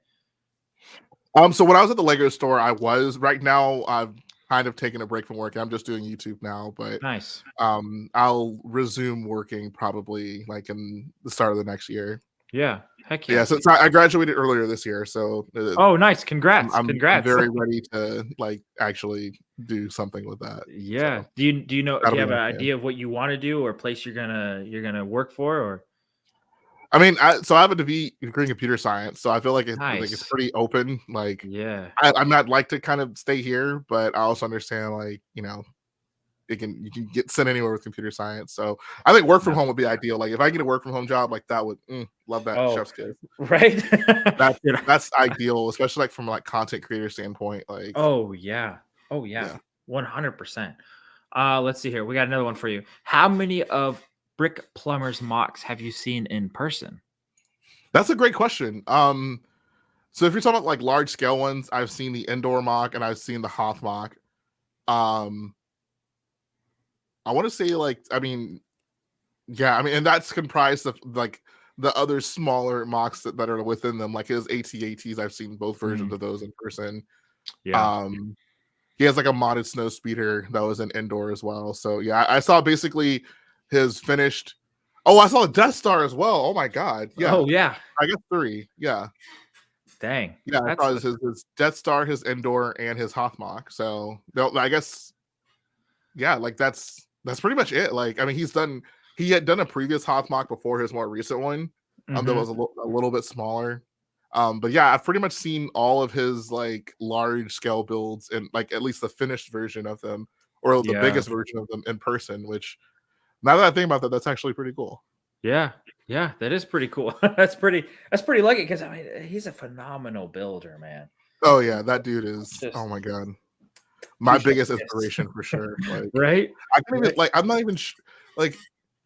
So when I was at the Lego store, I was right now I've kind of taken a break from work. I'm just doing YouTube now, but Nice. I'll resume working probably like in the start of the next year. Yeah. Heck Yeah, yeah. since I graduated earlier this year, so Oh, nice. I'm Congrats. I'm Congrats. very ready to like actually do something with that. Yeah. So Do that'll you be have my an plan. idea of what you want to do or place you're gonna work for, or I mean, I have a degree in computer science, so I feel like it's nice. pretty open. Like Yeah. I'm not like to kind of stay here, but I also understand like you can get sent anywhere with computer science. So I think work from Yeah. home would be ideal. Like if I get a work from home job, like that would love that Oh, chef's kiss. right. That's You know. that's ideal, especially like from like content creator standpoint. Like Oh yeah. Oh yeah. yeah, 100%. Let's see here. We got another one for you. How many of Brick Plumber's mocks have you seen in person? That's a great question. So if you're talking about like large scale ones, I've seen the indoor mock and I've seen the Hoth mock. Um, I want to say and that's comprised of like the other smaller mocks that are within them, like his AT-ATs. I've seen both versions of those in person. Yeah. Um, he has like a modded snow speeder that was an indoor as well. So yeah, I saw basically his finished. Oh, I saw the Death Star as well. Oh my god, yeah. Oh yeah. I guess 3. Yeah. Dang. Yeah, I That's saw his Death Star, his indoor, and his Hothmock. So I guess like that's pretty much it. Like, I mean, he had done a previous Hothmock before his more recent one. That was a little bit smaller. But yeah, I've pretty much seen all of his like large scale builds and like at least the finished version of them or the biggest version of them in person, which now that I think about that, that's actually pretty cool. Yeah. Yeah, that is pretty cool. That's pretty lucky because I mean he's a phenomenal builder, man. Oh yeah, that dude is Just oh my god. My biggest inspiration for sure. Like right? I can't even like I'm not even like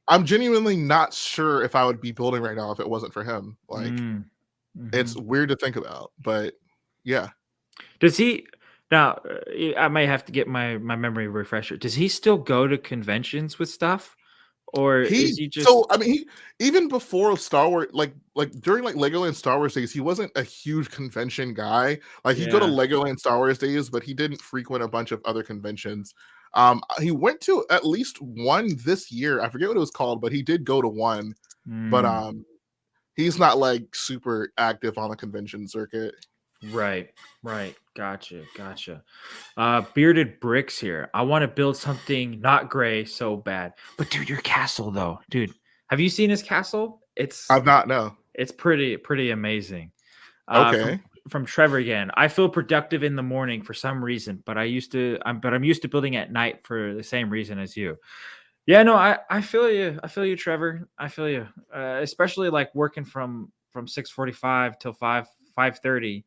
I'm genuinely not sure if I would be building right now if it wasn't for him. Like it's weird to think about, but yeah. Does he now? I might have to get my memory refresher. Does he still go to conventions with stuff, or is he just? So I mean, he even before Star Wars, like during like Legoland Star Wars days, he wasn't a huge convention guy. Like he'd go to Legoland Star Wars days, but he didn't frequent a bunch of other conventions. He went to at least one this year. I forget what it was called, but he did go to one. But he's not like super active on the convention circuit. Right. Gotcha. Bearded Bricks here. I want to build something not gray so bad. But dude, your castle though. Dude, have you seen his castle? I've not, no. It's pretty amazing. Okay. From Trevor again. I feel productive in the morning for some reason, but I'm used to building at night for the same reason as you. Yeah, no, I feel you. I feel you, Trevor. I feel you. Especially like working from 6:45 till 5:30.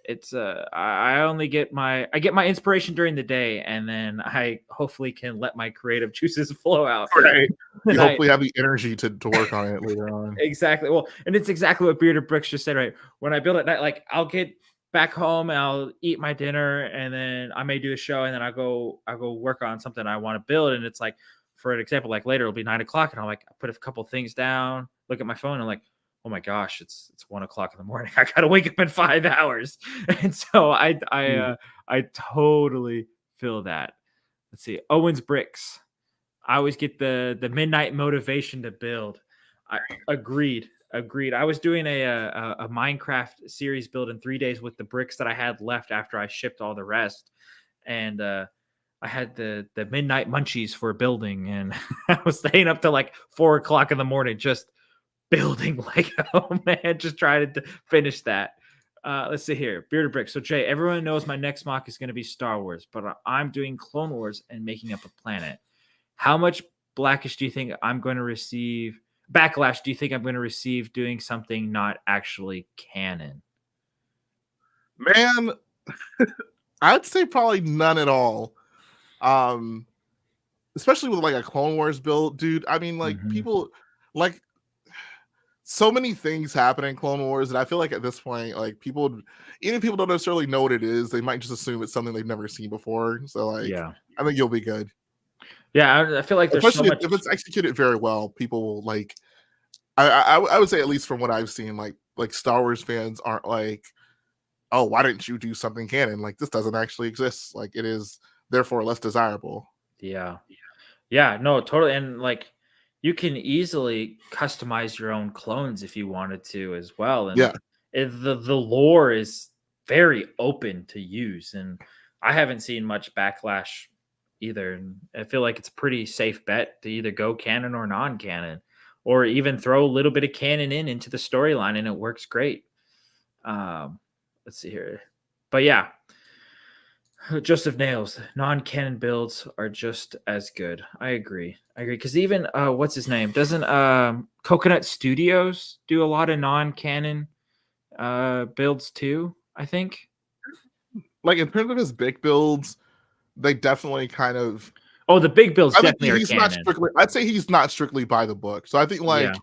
It's I only get my inspiration during the day, and then I hopefully can let my creative juices flow out. Right. You hopefully have the energy to work on it later on. Exactly. Well, and it's exactly what Bearded Bricks just said, right? When I build at night, like I'll get back home and I'll eat my dinner, and then I may do a show, and then I go work on something I want to build. And it's like, for an example, like later it'll be 9 o'clock, and I'll like put a couple things down, look at my phone, and I'm like, oh my gosh, it's 1 o'clock in the morning. I gotta wake up in 5 hours. And so I totally feel that. Let's see. Owen's Bricks. I always get the midnight motivation to build. I agreed. I was doing a Minecraft series build in 3 days with the bricks that I had left after I shipped all the rest. And I had the midnight munchies for building, and I was staying up till like 4 o'clock in the morning just building Lego, man. Just trying to finish that. Let's see here. Bearded Bricks. So Jay, everyone knows my next mock is going to be Star Wars, but I'm doing Clone Wars and making up a planet. How much backlash do you think I'm going to receive? Backlash do you think I'm going to receive doing something not actually canon? Man, I'd say probably none at all. Especially with like a Clone Wars build, dude. I mean, like people like so many things happen in Clone Wars, and I feel like at this point, like even if people don't necessarily know what it is, they might just assume it's something they've never seen before. So like, I think you'll be good. Yeah, I feel like there's especially so much... if it's executed very well, people will like. I would say, at least from what I've seen, like Star Wars fans aren't like, oh, why didn't you do something canon? Like this doesn't actually exist. Like it is therefore less desirable. Yeah, no, totally. And like you can easily customize your own clones if you wanted to as well. And the lore is very open to use, and I haven't seen much backlash either. And I feel like it's a pretty safe bet to either go canon or non-canon, or even throw a little bit of canon into the storyline, and it works great. Let's see here. But yeah, Joseph Nails, non-canon builds are just as good. I agree. Because even what's his name? Doesn't Coconut Studios do a lot of non-canon builds too? I think. Like in terms of his big builds, they definitely kind of. Oh, the big builds I think definitely are he's not canon. strictly. I'd say he's not strictly by the book. So I think Yeah. like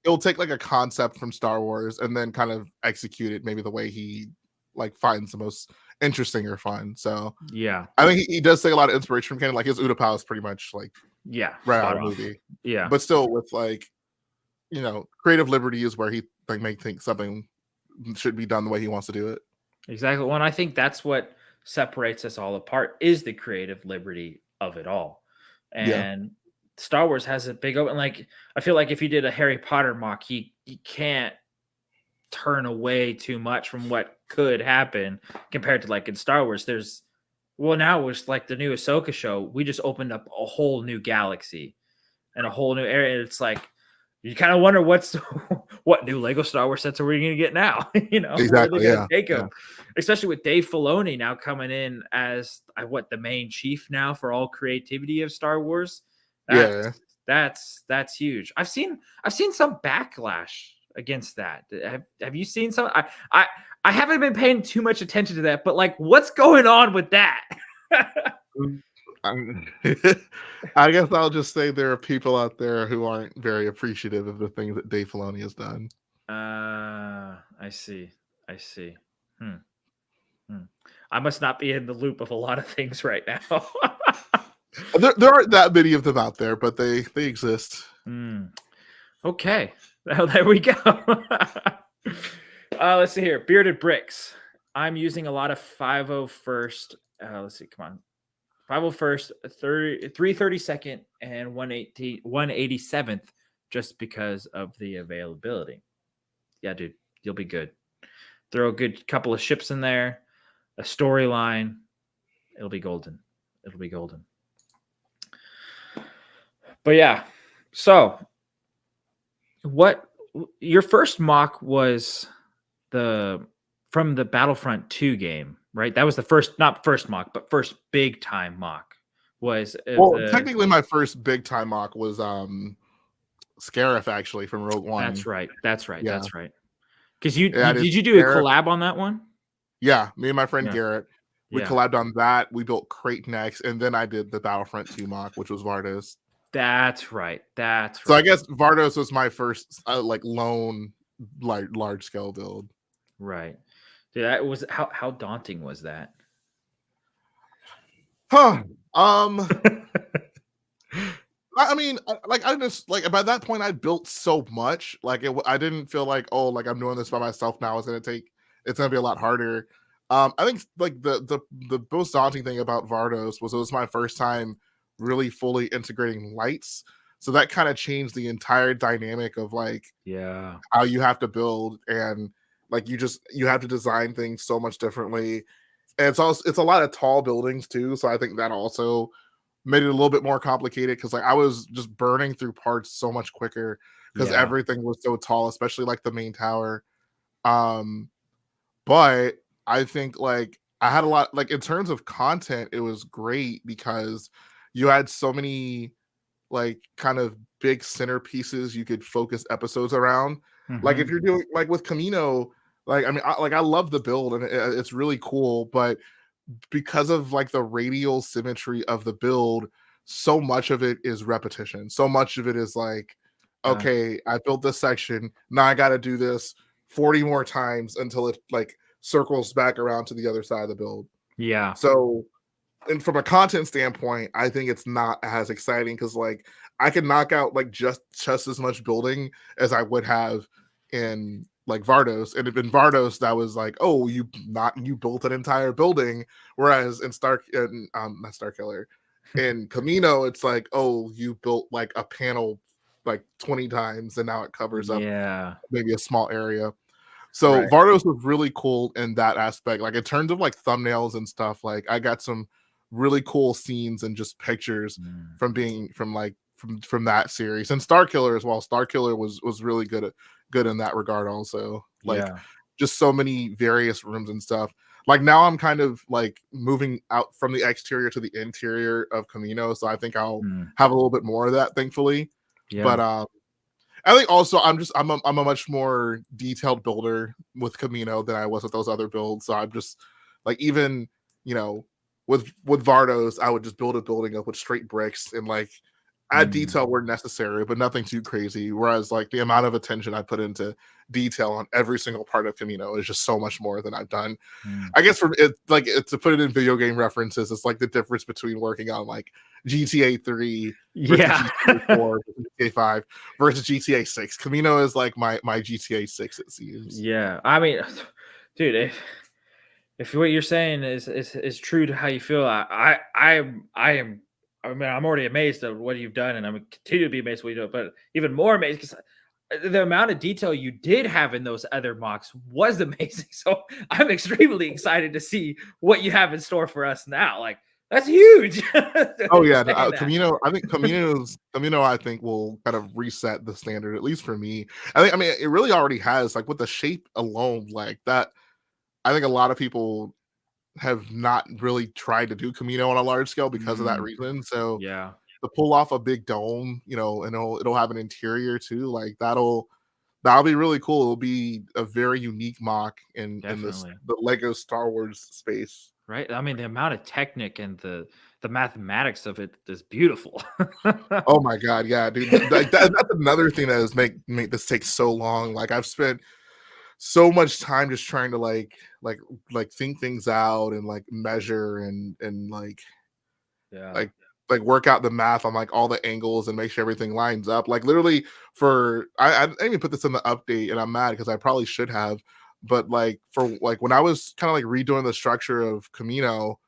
it'll take like a concept from Star Wars and then kind of execute it maybe the way he like finds the most interesting or fun. So Yeah. I think he does take a lot of inspiration from canon. Like his Utapau is pretty much like Yeah. right out Spot of the on. movie, Yeah. but still with like creative liberty is where he like may think something should be done the way he wants to do it. Exactly. Well, and I think that's what separates us all apart is the creative liberty of it all. Yeah, And Star Wars has a big open like I feel like if you did a Harry Potter mock, you can't turn away too much from what could happen compared to like in Star Wars. There's now with like the new Ahsoka show, we just opened up a whole new galaxy and a whole new area. And it's like you kind of wonder what new Lego Star Wars sets are we going to get now? Where are they exactly. going to Yeah, take yeah, them? Especially with Dave Filoni now coming in as the main chief now for all creativity of Star Wars. yeah. That's huge. I've seen some backlash against that. Have you seen some? I haven't been paying too much attention to that, but like, what's going on with that? I guess I'll just say there are people out there who aren't very appreciative of the things that Dave Filoni has done. I see. Hmm. I must not be in the loop of a lot of things right now. There aren't that many of them out there, but they exist. Okay. Well, there we go. Let's see here. Bearded bricks. I'm using a lot of 501st. Let's see. Come on. 501st, 332nd, and 187th just because of the availability. Yeah, dude. You'll be good. Throw a good couple of ships in there, a storyline. It'll be golden. But yeah. So what your first mock was from the Battlefront 2 game, right? That was the first, not first mock, but first big time mock was Technically my first big time mock was Scarif actually from Rogue One. That's right. Yeah. Because Yeah, did you do a collab on that one? Yeah, me and my friend Yeah. Garrett. We collabed on that. We built Crate next, and then I did the Battlefront 2 mock, which was Vardos. That's right. So I guess Vardos was my first like lone like large scale build. Right. Dude, that was how daunting was that? Huh. I mean, like I just like by that point I built so much. Like I didn't feel like like I'm doing this by myself now. It's gonna be a lot harder. I think like the most daunting thing about Vardos was it was my first time really fully integrating lights. So that kind of changed the entire dynamic of like how you have to build and like you have to design things so much differently. And it's a lot of tall buildings too. So I think that also made it a little bit more complicated because like I was just burning through parts so much quicker because everything was so tall, especially like the main tower. But I think like I had a lot like in terms of content, it was great because you had so many like kind of big centerpieces you could focus episodes around. Like if you're doing like with Camino, like I mean, I love the build and it's really cool, but because of like the radial symmetry of the build, so much of it is repetition. So much of it is like, okay, I built this section, now I got to do this 40 more times until it like circles back around to the other side of the build. Yeah. So, and from a content standpoint, I think it's not as exciting because like I can knock out like just as much building as I would have in like Vardos, and if in Vardos that was like, oh, you built an entire building, whereas in not Starkiller, in Camino, it's like, oh, you built like a panel like 20 times, and now it covers up maybe a small area. So Vardos was really cool in that aspect. Like in terms of like thumbnails and stuff, like I got some really cool scenes and just pictures from that series, and Starkiller as well. Starkiller was really good in that regard also. Like just so many various rooms and stuff. Like now I'm kind of like moving out from the exterior to the interior of Camino, so I think I'll have a little bit more of that, thankfully. But I think also I'm a much more detailed builder with Camino than I was with those other builds. So I'm just like even with Vardos, I would just build a building up with straight bricks and like add detail where necessary, but nothing too crazy. Whereas like the amount of attention I put into detail on every single part of Camino is just so much more than I've done. I guess for it, like to put it in video game references, it's like the difference between working on like GTA 3 versus Yeah. GTA 4 versus GTA 5 versus GTA 6. Camino is like my GTA 6, it seems. Yeah. I mean, dude, if what you're saying is true to how you feel, I mean, I'm already amazed at what you've done, and I'm continue to be amazed at what you do. But even more amazed because the amount of detail you did have in those other mocks was amazing. So I'm extremely excited to see what you have in store for us now. Like that's huge. Oh yeah, Saying that. Camino. I think Camino. I think will kind of reset the standard, at least for me. I mean, it really already has. Like with the shape alone, like that. I think a lot of people have not really tried to do Camino on a large scale because of that reason. So Yeah. to pull off a big dome, you know, and it'll have an interior too, like that'll be really cool. It'll be a very unique mock in this Definitely. the Lego Star Wars space. Right. I mean, the amount of technique and the mathematics of it is beautiful. Oh my god, yeah, dude. Like that's another thing that has make this take so long. Like I've spent so much time just trying to like think things out and like measure and Yeah. like work out the math on like all the angles and make sure everything lines up. Like literally for I didn't even put this in the update and I'm mad because I probably should have. But like for like when I was kind of like redoing the structure of Camino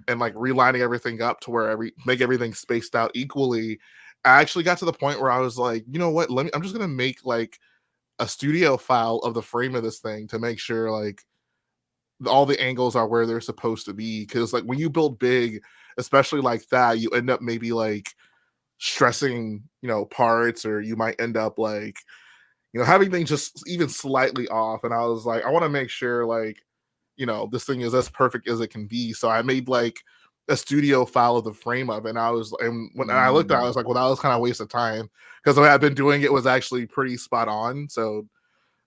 and like relining everything up to where make everything spaced out equally, I actually got to the point where I was like, you know what, I'm just gonna make like a studio file of the frame of this thing to make sure like all the angles are where they're supposed to be. Because like when you build big, especially like that, you end up maybe like stressing, you know, parts, or you might end up like, you know, having things just even slightly off. And I was like, I want to make sure like, you know, this thing is as perfect as it can be. So I made like a studio file of the frame of it. And I was, and when I looked at it, I was like, well, that was kind of a waste of time because the way I've been doing it was actually pretty spot on. So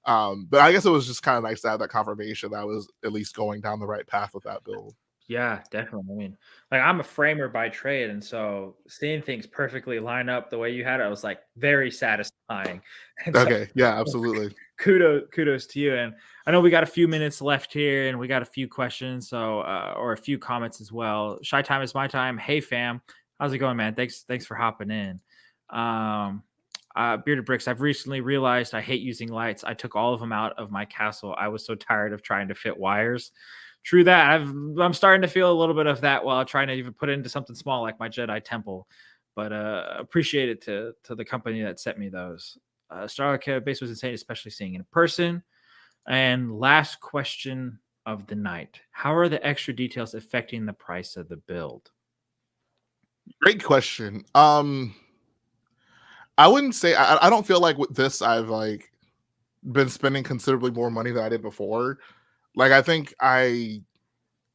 but I guess it was just kind of nice to have that confirmation that I was at least going down the right path with that build. Yeah, definitely. I mean, like I'm a framer by trade, and so seeing things perfectly line up the way you had it, was like very satisfying. And so Okay, yeah, absolutely. kudos to you. And I know we got a few minutes left here, and we got a few questions, so or a few comments as well. Shy time is my time. Hey fam, how's it going, man? Thanks for hopping in. Bearded Bricks, I've recently realized I hate using lights. I took all of them out of my castle. I was so tired of trying to fit wires. True that. I'm starting to feel a little bit of that while trying to even put it into something small like my Jedi Temple. But appreciate it to the company that sent me those. Starlight base was insane, especially seeing it in person. And last question of the night: how are the extra details affecting the price of the build? Great question. I wouldn't say I don't feel like with this I've like been spending considerably more money than I did before. Like I think I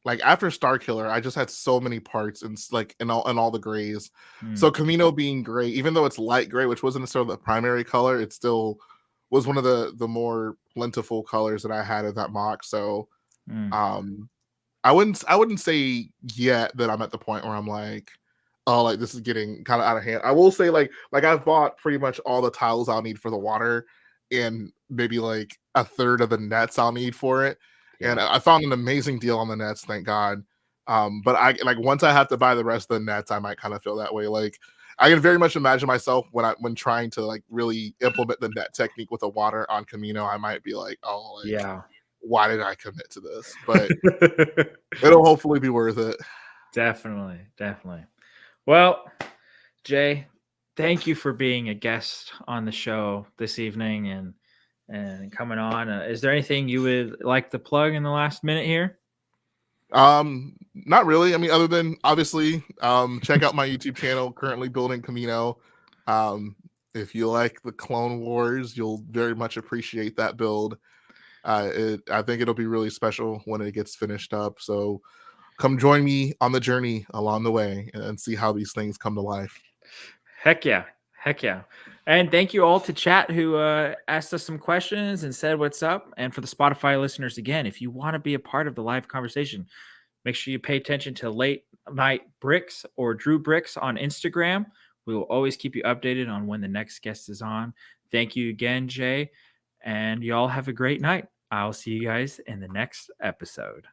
like after Star Killer, I just had so many parts and like in all the grays. So Camino being gray, even though it's light gray, which wasn't necessarily the primary color, it still was one of the more plentiful colors that I had of that mock. So I wouldn't say yet that I'm at the point where I'm like, oh, like this is getting kind of out of hand. I will say like I've bought pretty much all the tiles I'll need for the water and maybe like a third of the nets I'll need for it. Yeah. And I found an amazing deal on the nets, thank God. But I like once I have to buy the rest of the nets, I might kind of feel that way. Like I can very much imagine myself when trying to like really implement the net technique with the water on Camino, I might be like, oh, like, Yeah. why did I commit to this? But it'll hopefully be worth it. Definitely. Well, Jay, thank you for being a guest on the show this evening and coming on. Is there anything you would like to plug in the last minute here? Not really. I mean, other than obviously, check out my YouTube channel, currently building Camino. If you like the Clone Wars, you'll very much appreciate that build. I think it'll be really special when it gets finished up. So come join me on the journey along the way and see how these things come to life. Heck yeah. And thank you all to chat who asked us some questions and said what's up. And for the Spotify listeners, again, if you want to be a part of the live conversation, Make sure you pay attention to Late Night Bricks or Drew Bricks on Instagram. We will always keep you updated on when the next guest is on. Thank you again, Jay. And y'all have a great night. I'll see you guys in the next episode.